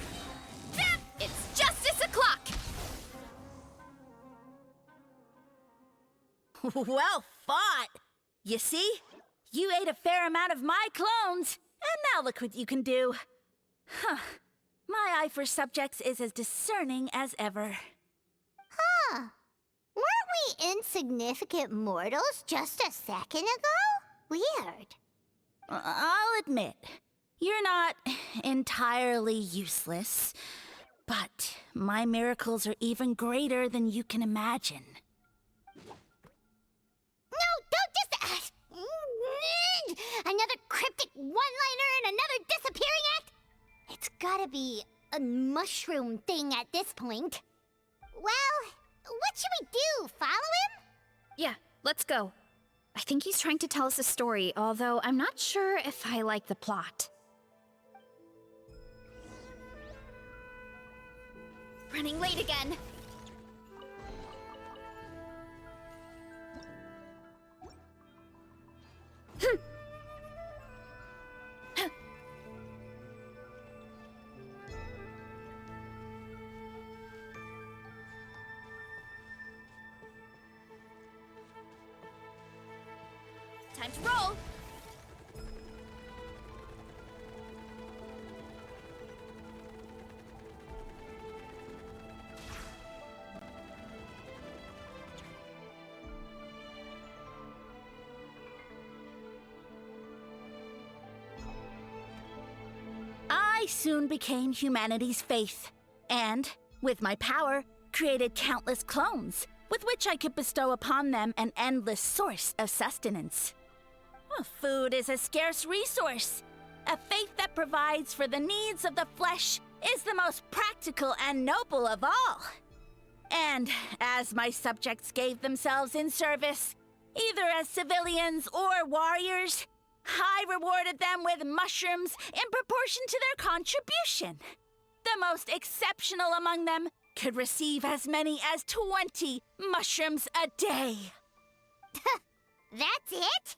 A: It's justice o'clock!
F: Well fought! You see? You ate a fair amount of my clones, and now look what you can do. Huh. My eye for subjects is as discerning as ever.
H: Huh. Weren't we insignificant mortals just a second ago? Weird.
F: I'll admit, you're not entirely useless, but my miracles are even greater than you can imagine.
H: No, don't just... another cryptic one-liner and another disappearing act? It's gotta be a mushroom thing at this point. Well, what should we do? Follow him?
A: Yeah, let's go. I think he's trying to tell us a story, although I'm not sure if I like the plot. Running late again. Time to roll!
F: I soon became humanity's faith, and, with my power, created countless clones, with which I could bestow upon them an endless source of sustenance. Food is a scarce resource. A faith that provides for the needs of the flesh is the most practical and noble of all. And as my subjects gave themselves in service, either as civilians or warriors, I rewarded them with mushrooms in proportion to their contribution. The most exceptional among them could receive as many as 20 mushrooms a day.
H: That's it?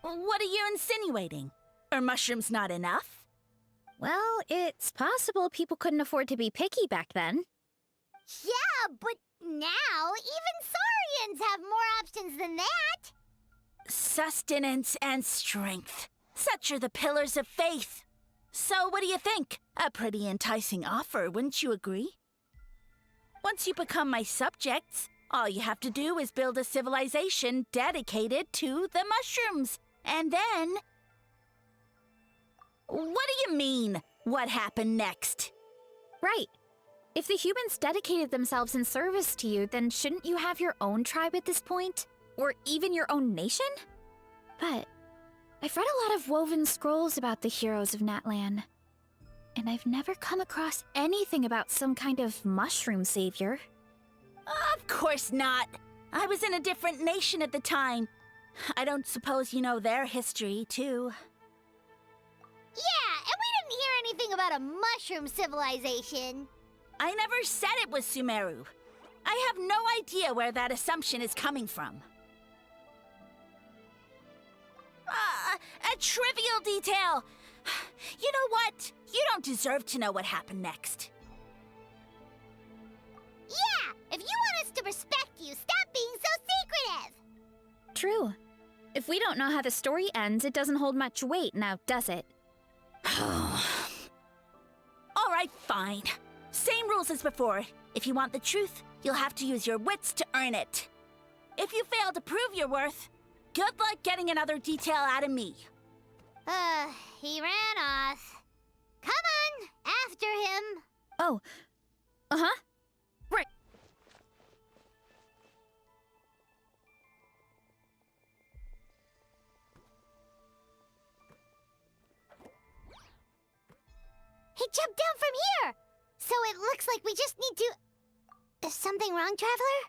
F: What are you insinuating? Are mushrooms not enough?
A: Well, it's possible people couldn't afford to be picky back then.
H: Yeah, but now even saurians have more options than that.
F: Sustenance and strength. Such are the pillars of faith. So what do you think? A pretty enticing offer, wouldn't you agree? Once you become my subjects, all you have to do is build a civilization dedicated to the mushrooms. And then... What do you mean, what happened next?
A: Right. If the humans dedicated themselves in service to you, then shouldn't you have your own tribe at this point? Or even your own nation? But I've read a lot of woven scrolls about the heroes of Natlan, and I've never come across anything about some kind of mushroom savior.
F: Of course not. I was in a different nation at the time. I don't suppose you know their history, too.
H: Yeah, and we didn't hear anything about a mushroom civilization.
F: I never said it was Sumeru. I have no idea where that assumption is coming from. A trivial detail. You know what? You don't deserve to know what happened next.
H: Yeah, if you want us to respect you, stop being so secretive.
A: True. If we don't know how the story ends, it doesn't hold much weight now, does it?
F: All right, fine. Same rules as before. If you want the truth, you'll have to use your wits to earn it. If you fail to prove your worth, good luck getting another detail out of me.
H: He ran off. Come on, after him.
A: Oh. Uh-huh. Right.
H: He jumped down from here! So it looks like we just need to... Is something wrong, Traveler?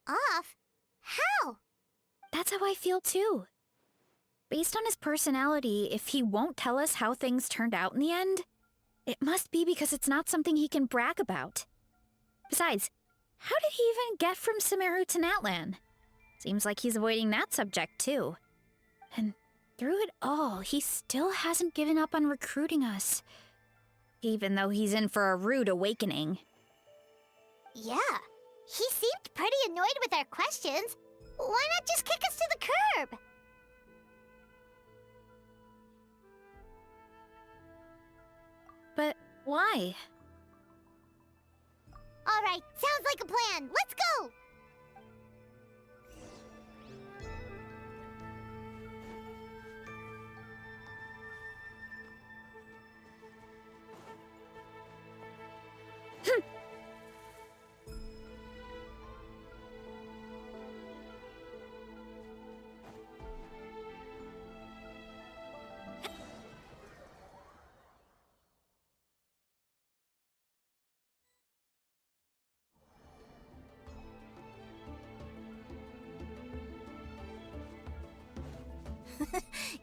H: Off? How?
A: That's how I feel too. Based on his personality, if he won't tell us how things turned out in the end, it must be because it's not something he can brag about. Besides, how did he even get from Sumeru to Natlan? Seems like he's avoiding that subject too. And through it all, he still hasn't given up on recruiting us. Even though he's in for a rude awakening.
H: Yeah, he seemed pretty annoyed with our questions. Why not just kick us to the curb?
A: But why?
H: All right, sounds like a plan. Let's go!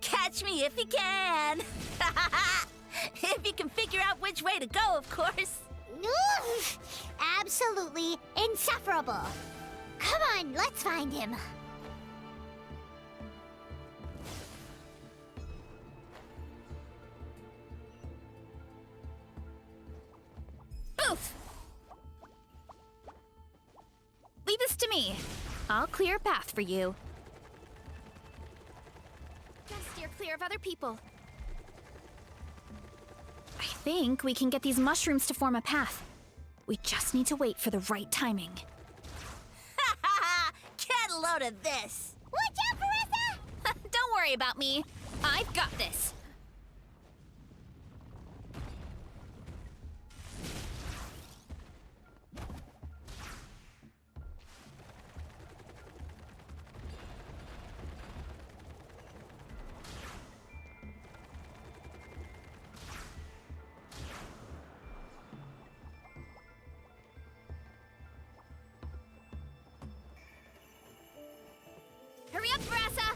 F: Catch me if you can! If you can figure out which way to go, of course.
H: Absolutely insufferable. Come on, let's find him.
A: Oof! Leave this to me. I'll clear a path for you. Gotta steer clear of other people. I think we can get these mushrooms to form a path. We just need to wait for the right timing.
F: Get a load of this!
H: Watch out, Marissa!
A: Don't worry about me. I've got this.
B: up, Brassa!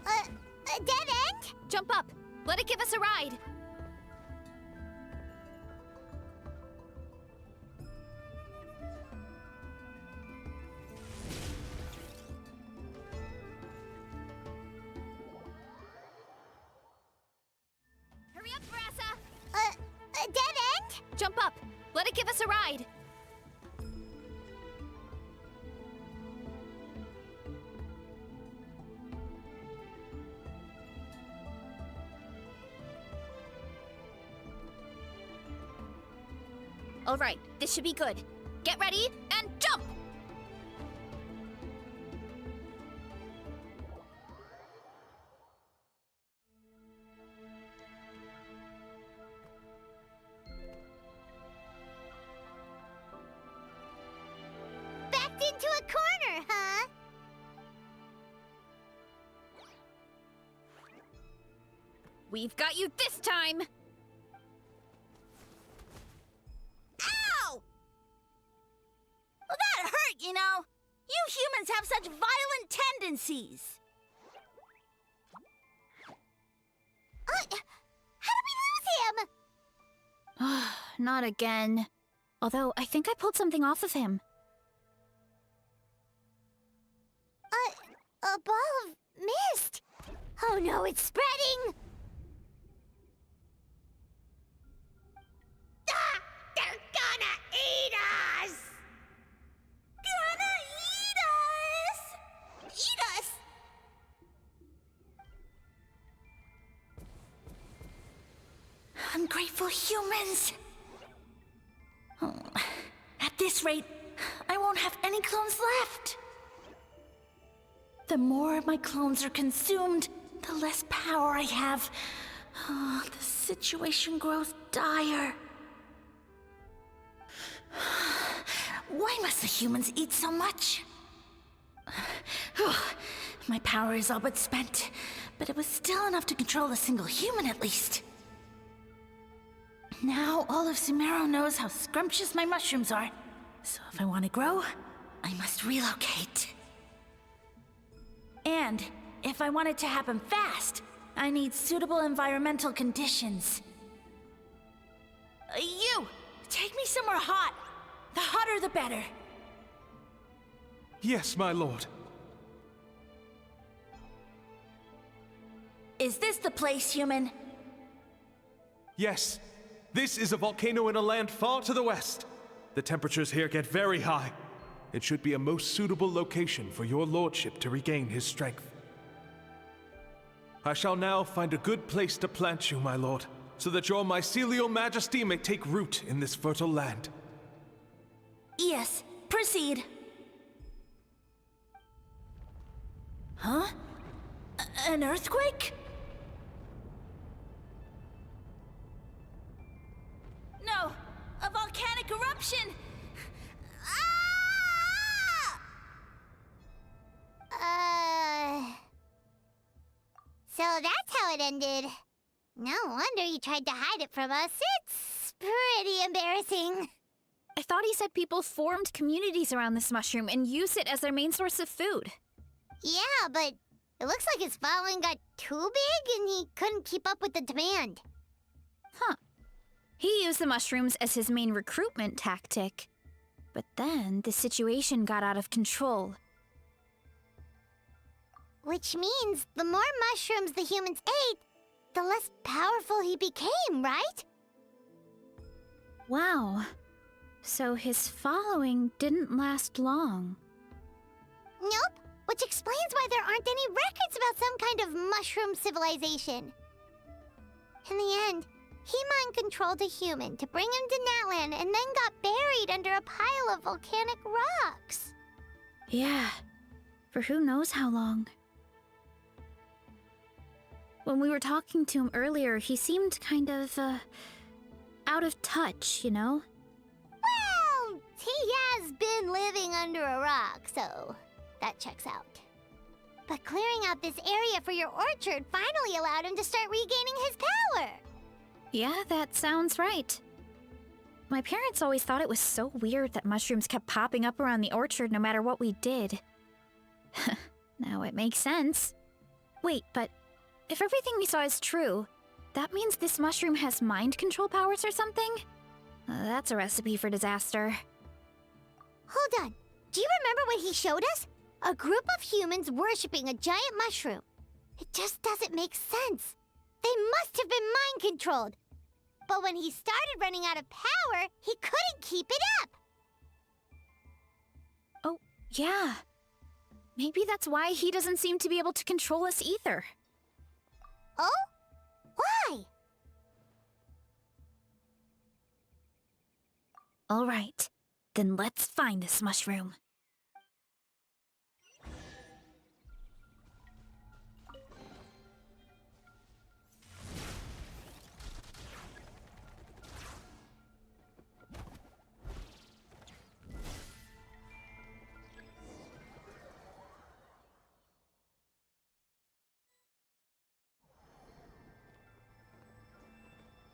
H: A dead end?
B: Jump up. Let it give us a ride. Hurry up, Brassa!
H: A dead end?
B: Jump up. Let it give us a ride. All right, this should be good. Get ready and jump!
H: Backed into a corner, huh?
B: We've got you this time!
F: Ow! Well, that hurt, you know. You humans have such violent tendencies.
H: How did we lose him?
A: Not again. Although, I think I pulled something off of him.
H: A ball of mist. Oh no, it's spreading! Ah! They're gonna eat us! Gonna eat us! Eat us!
F: Ungrateful humans! Oh, at this rate, I won't have any clones left. The more my clones are consumed, the less power I have. Oh, the situation grows dire. Why must the humans eat so much? My power is all but spent, but it was still enough to control a single human at least. Now all of Sumeru knows how scrumptious my mushrooms are, so if I want to grow, I must relocate. And if I want it to happen fast, I need suitable environmental conditions. You! Take me somewhere hot! The hotter the better.
J: Yes, my lord.
F: Is this the place, human?
J: Yes. This is a volcano in a land far to the west. The temperatures here get very high. It should be a most suitable location for your lordship to regain his strength. I shall now find a good place to plant you, my lord, so that your mycelial majesty may take root in this fertile land.
F: Yes, proceed. Huh? An earthquake? No, a volcanic eruption!
H: So that's how it ended. No wonder you tried to hide it from us. It's pretty embarrassing.
A: I thought he said people formed communities around this mushroom and used it as their main source of food.
H: Yeah, but it looks like his following got too big and he couldn't keep up with the demand.
A: Huh. He used the mushrooms as his main recruitment tactic. But then the situation got out of control.
H: Which means the more mushrooms the humans ate, the less powerful he became, right?
A: Wow. So his following didn't last long.
H: Nope, which explains why there aren't any records about some kind of mushroom civilization. In the end, he mind-controlled a human to bring him to Natlan and then got buried under a pile of volcanic rocks.
A: Yeah, for who knows how long. When we were talking to him earlier, he seemed kind of, out of touch, you know?
H: Well, he has been living under a rock, so that checks out. But clearing out this area for your orchard finally allowed him to start regaining his power.
A: Yeah, that sounds right. My parents always thought it was so weird that mushrooms kept popping up around the orchard no matter what we did. Now it makes sense. Wait, but if everything we saw is true, that means this mushroom has mind control powers or something? That's a recipe for disaster.
H: Hold on. Do you remember what he showed us? A group of humans worshipping a giant mushroom. It just doesn't make sense. They must have been mind controlled. But when he started running out of power, he couldn't keep it up.
A: Oh, yeah. Maybe that's why he doesn't seem to be able to control us either.
H: Oh? Why?
A: All right, then let's find this mushroom.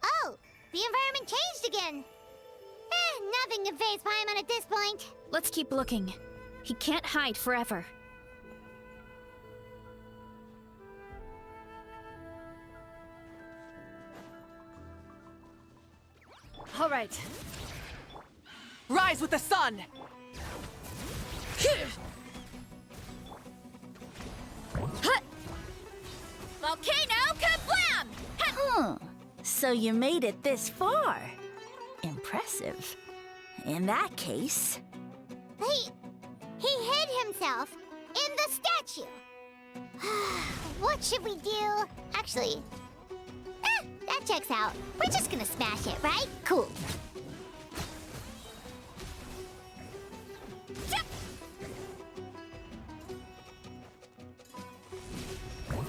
H: Oh, the environment changed again. Nothing can phase Paimon at this point.
A: Let's keep looking. He can't hide forever.
G: All right. Rise with the sun!
A: Volcano kablam!
F: So you made it this far. Impressive. In that case...
H: He hid himself in the statue. What should we do? Actually, that checks out. We're just gonna smash it, right? Cool.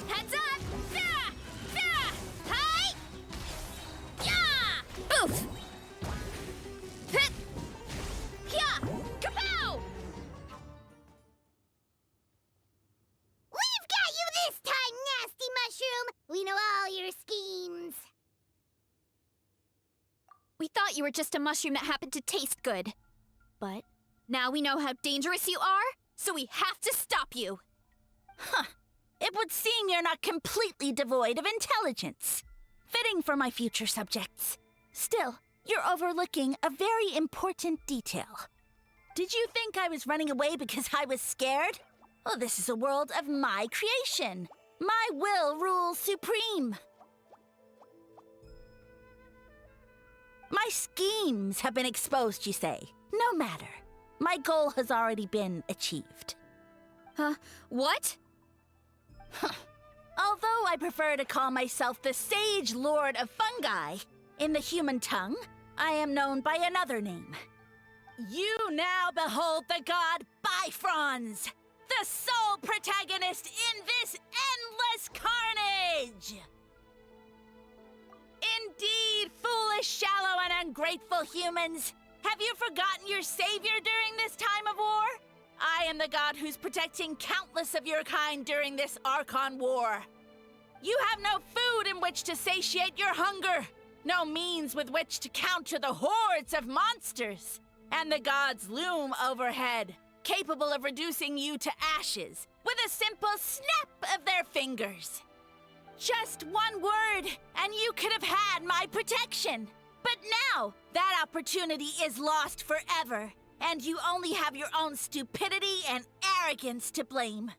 A: Heads up! Hi! Yeah! Oof! Yeah! Kapow!
H: We've got you this time, nasty mushroom! We know all your schemes.
A: We thought you were just a mushroom that happened to taste good. But now we know how dangerous you are, so we have to stop you.
F: Huh. It would seem you're not completely devoid of intelligence. Fitting for my future subjects. Still, you're overlooking a very important detail. Did you think I was running away because I was scared? Well, this is a world of my creation. My will rules supreme. My schemes have been exposed, you say. No matter. My goal has already been achieved.
A: What?
F: Although I prefer to call myself the Sage Lord of Fungi, in the human tongue, I am known by another name. You now behold the god Bifrons, the sole protagonist in this endless carnage! Indeed, foolish, shallow, and ungrateful humans! Have you forgotten your savior during this time of war? I am the god who's protecting countless of your kind during this Archon War. You have no food in which to satiate your hunger, no means with which to counter the hordes of monsters, and the gods loom overhead, capable of reducing you to ashes with a simple snap of their fingers. Just one word, and you could have had my protection. But now, that opportunity is lost forever, and you only have your own stupidity and arrogance to blame.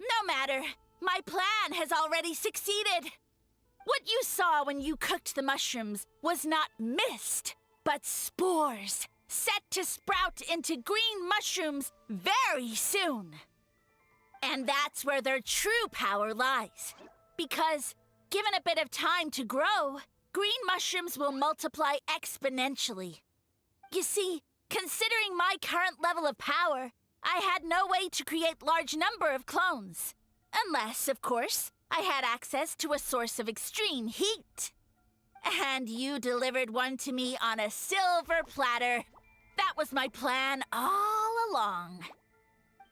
F: No matter, my plan has already succeeded. What you saw when you cooked the mushrooms was not mist, but spores, set to sprout into green mushrooms very soon. And that's where their true power lies. Because, given a bit of time to grow, green mushrooms will multiply exponentially. You see, considering my current level of power, I had no way to create large number of clones. Unless, of course, I had access to a source of extreme heat. And you delivered one to me on a silver platter. That was my plan all along.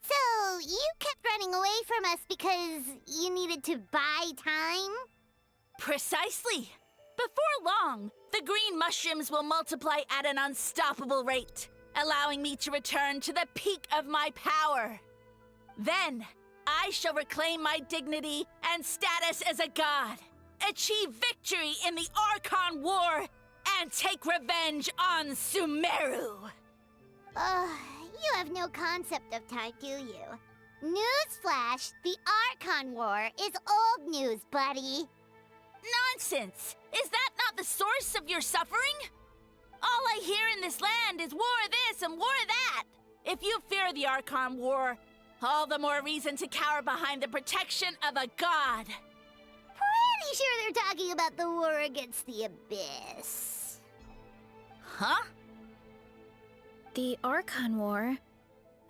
H: So, you kept running away from us because you needed to buy time?
F: Precisely.
E: Before long, the green mushrooms will multiply at an unstoppable rate, allowing me to return to the peak of my power. Then, I shall reclaim my dignity and status as a god, achieve victory in the Archon War, and take revenge on Sumeru.
H: You have no concept of time, do you? Newsflash, the Archon War is old news, buddy.
E: Nonsense! Is that not the source of your suffering? All I hear in this land is war this and war that. If you fear the Archon War, all the more reason to cower behind the protection of a god.
H: Pretty sure they're talking about the war against the Abyss.
E: Huh?
A: The Archon War?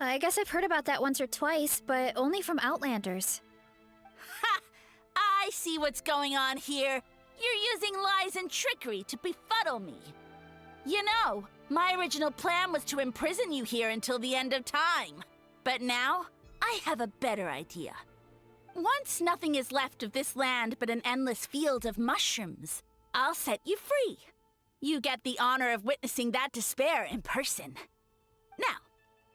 A: I guess I've heard about that once or twice, but only from Outlanders.
E: Ha! I see what's going on here. You're using lies and trickery to befuddle me. You know, my original plan was to imprison you here until the end of time. But now, I have a better idea. Once nothing is left of this land but an endless field of mushrooms, I'll set you free. You get the honor of witnessing that despair in person. Now,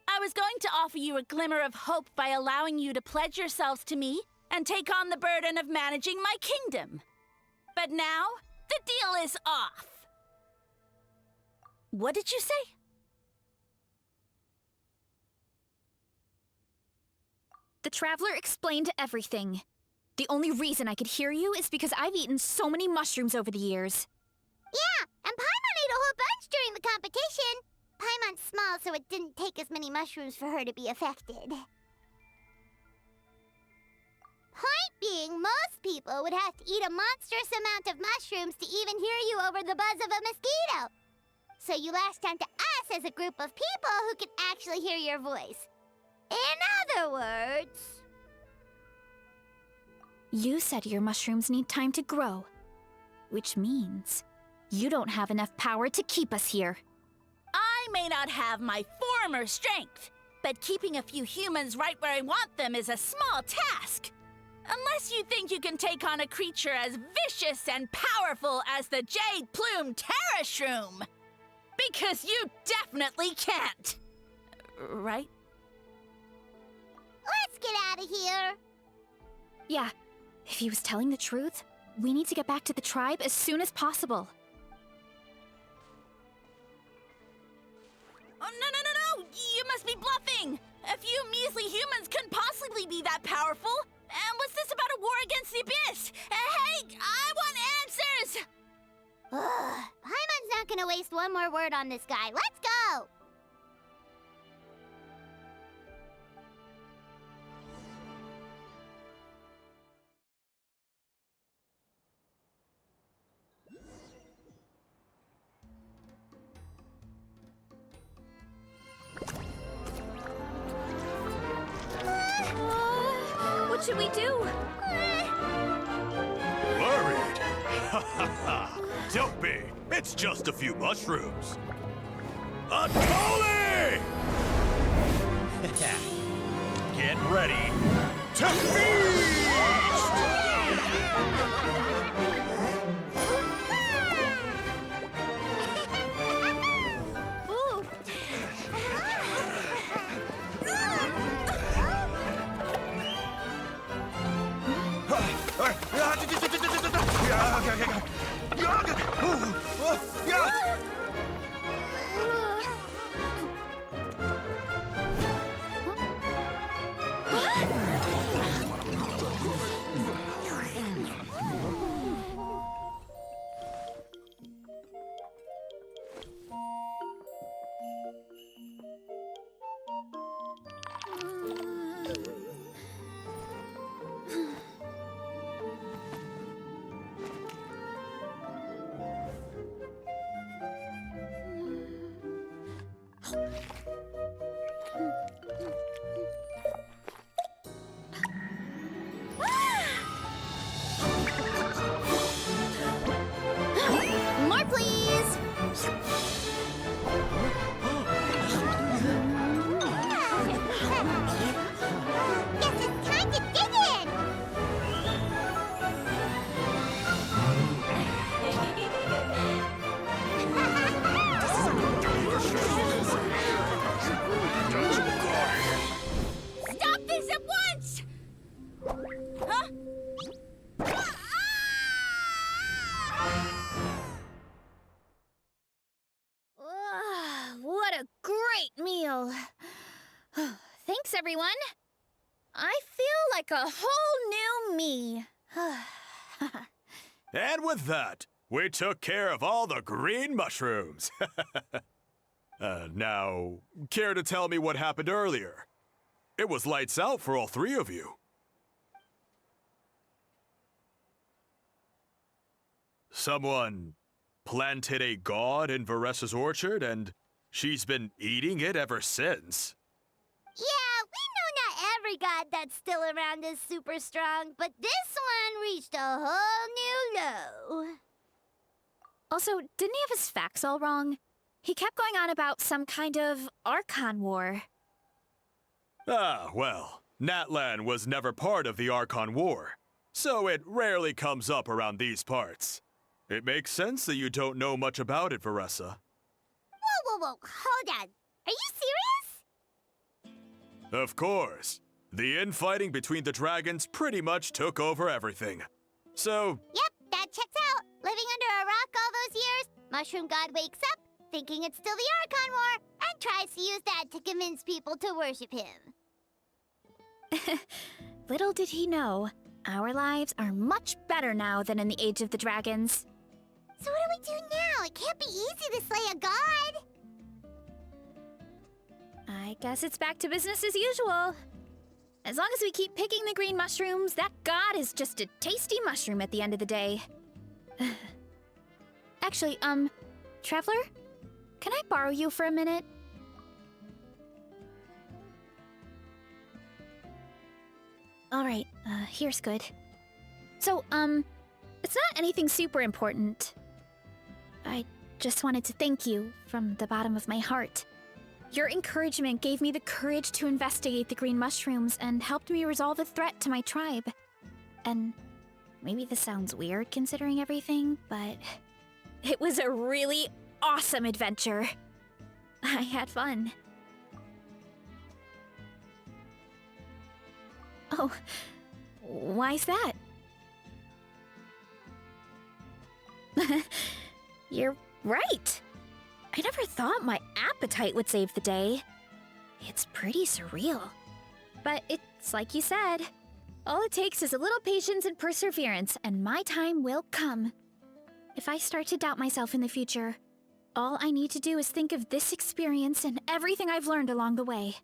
E: I was going to offer you a glimmer of hope by allowing you to pledge yourselves to me and take on the burden of managing my kingdom. But now, the deal is off. What did you say?
A: The Traveler explained everything. The only reason I could hear you is because I've eaten so many mushrooms over the years.
H: Yeah, and Paimon ate a whole bunch during the competition. Paimon's small, so it didn't take as many mushrooms for her to be affected. Point being, most people would have to eat a monstrous amount of mushrooms to even hear you over the buzz of a mosquito. So you latched onto us as a group of people who can actually hear your voice. In other words...
A: You said your mushrooms need time to grow, which means you don't have enough power to keep us here.
E: I may not have my former strength, but keeping a few humans right where I want them is a small task. Unless you think you can take on a creature as vicious and powerful as the Jade-Plume Terrashroom. Because you definitely can't. Right?
H: Let's get out of here.
A: Yeah, if he was telling the truth, we need to get back to the tribe as soon as possible.
E: Oh, no! You must be bluffing! A few measly humans couldn't possibly be that powerful! And what's this about a war against the Abyss? Hey, I want answers!
H: Paimon's not gonna waste one more word on this guy. Let's go!
A: What should we do?
C: Worried? Ha ha ha! Don't be! It's just a few mushrooms! Atoli!
D: Get ready to feast!
A: everyone. I feel like a whole new me.
C: And with that, we took care of all the green mushrooms. Now, care to tell me what happened earlier? It was lights out for all three of you. Someone planted a god in Varesa's orchard, and she's been eating it ever since.
H: Yeah, we know not every god that's still around is super strong, but this one reached a whole new low.
A: Also, didn't he have his facts all wrong? He kept going on about some kind of Archon War.
C: Ah, well, Natlan was never part of the Archon War, so it rarely comes up around these parts. It makes sense that you don't know much about it, Varesa.
H: Whoa, hold on. Are you serious?
C: Of course. The infighting between the dragons pretty much took over everything. So,
H: Yep, that checks out. Living under a rock all those years, Mushroom God wakes up, thinking it's still the Archon War, and tries to use that to convince people to worship him.
A: Little did he know, our lives are much better now than in the Age of the Dragons.
H: So what do we do now? It can't be easy to slay a god.
A: I guess it's back to business as usual. As long as we keep picking the green mushrooms, that god is just a tasty mushroom at the end of the day. Actually, Traveler? Can I borrow you for a minute? Alright, here's good. So, it's not anything super important. I just wanted to thank you from the bottom of my heart. Your encouragement gave me the courage to investigate the green mushrooms and helped me resolve a threat to my tribe. And maybe this sounds weird considering everything, but it was a really awesome adventure. I had fun. Oh, why's that? You're right. I never thought my appetite would save the day. It's pretty surreal. But it's like you said. All it takes is a little patience and perseverance, and my time will come. If I start to doubt myself in the future, all I need to do is think of this experience and everything I've learned along the way.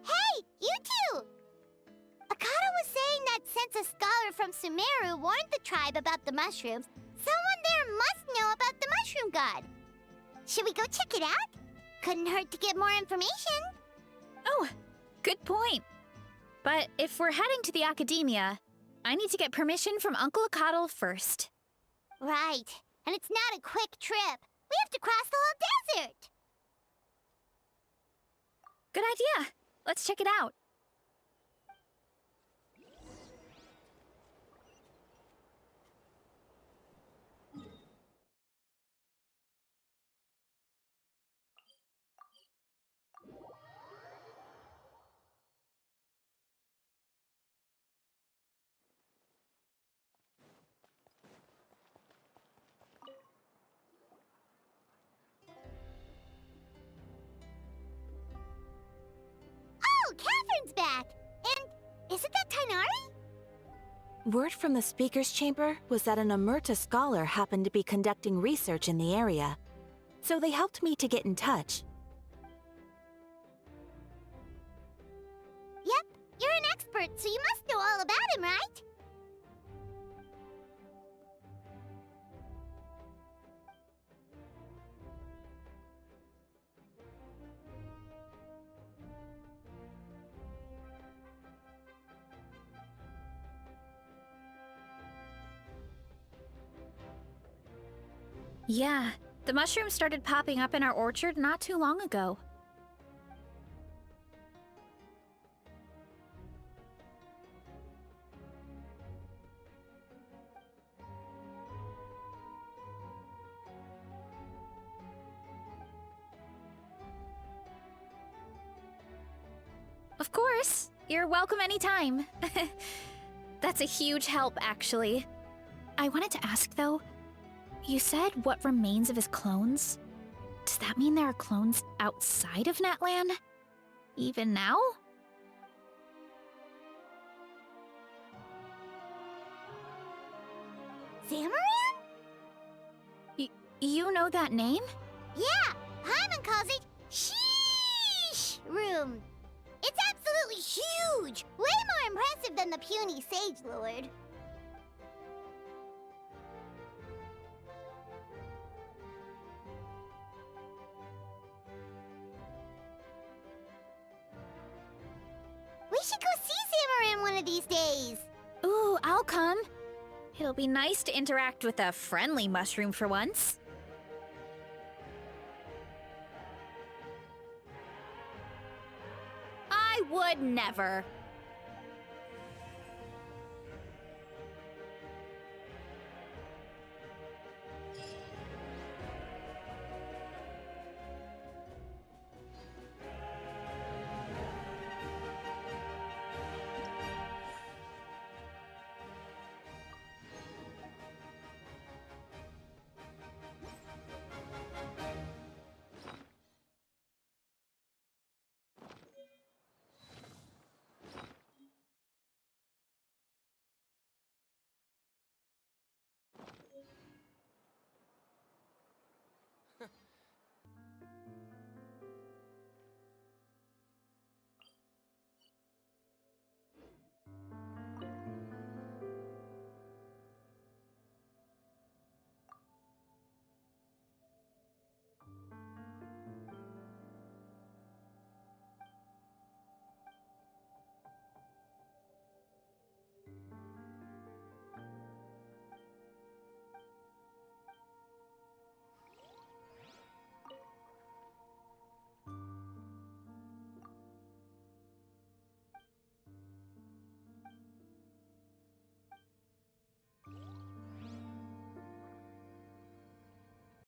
H: Hey, you two! Akata was saying that since a scholar from Sumeru warned the tribe about the mushrooms, someone there must know about the mushroom god. Should we go check it out? Couldn't hurt to get more information.
A: Oh, good point. But if we're heading to the academia, I need to get permission from Uncle Akatl first.
H: Right. And it's not a quick trip. We have to cross the whole desert.
A: Good idea. Let's check it out.
H: Oh, Catherine's back! And isn't that Tainari?
K: Word from the speaker's chamber was that an Amurta scholar happened to be conducting research in the area, so they helped me to get in touch.
H: Yep, you're an expert, so you must know all about him, right?
A: Yeah, the mushrooms started popping up in our orchard not too long ago. Of course, you're welcome anytime. That's a huge help, actually. I wanted to ask, though, you said what remains of his clones? Does that mean there are clones outside of Natlan? Even now?
H: Zamaran?
A: You know that name?
H: Yeah, Paimon calls it Sheesh Room. It's absolutely huge! Way more impressive than the puny Sage Lord. We should go see Zamaran one of these days.
A: Ooh, I'll come. It'll be nice to interact with a friendly mushroom for once. I would never.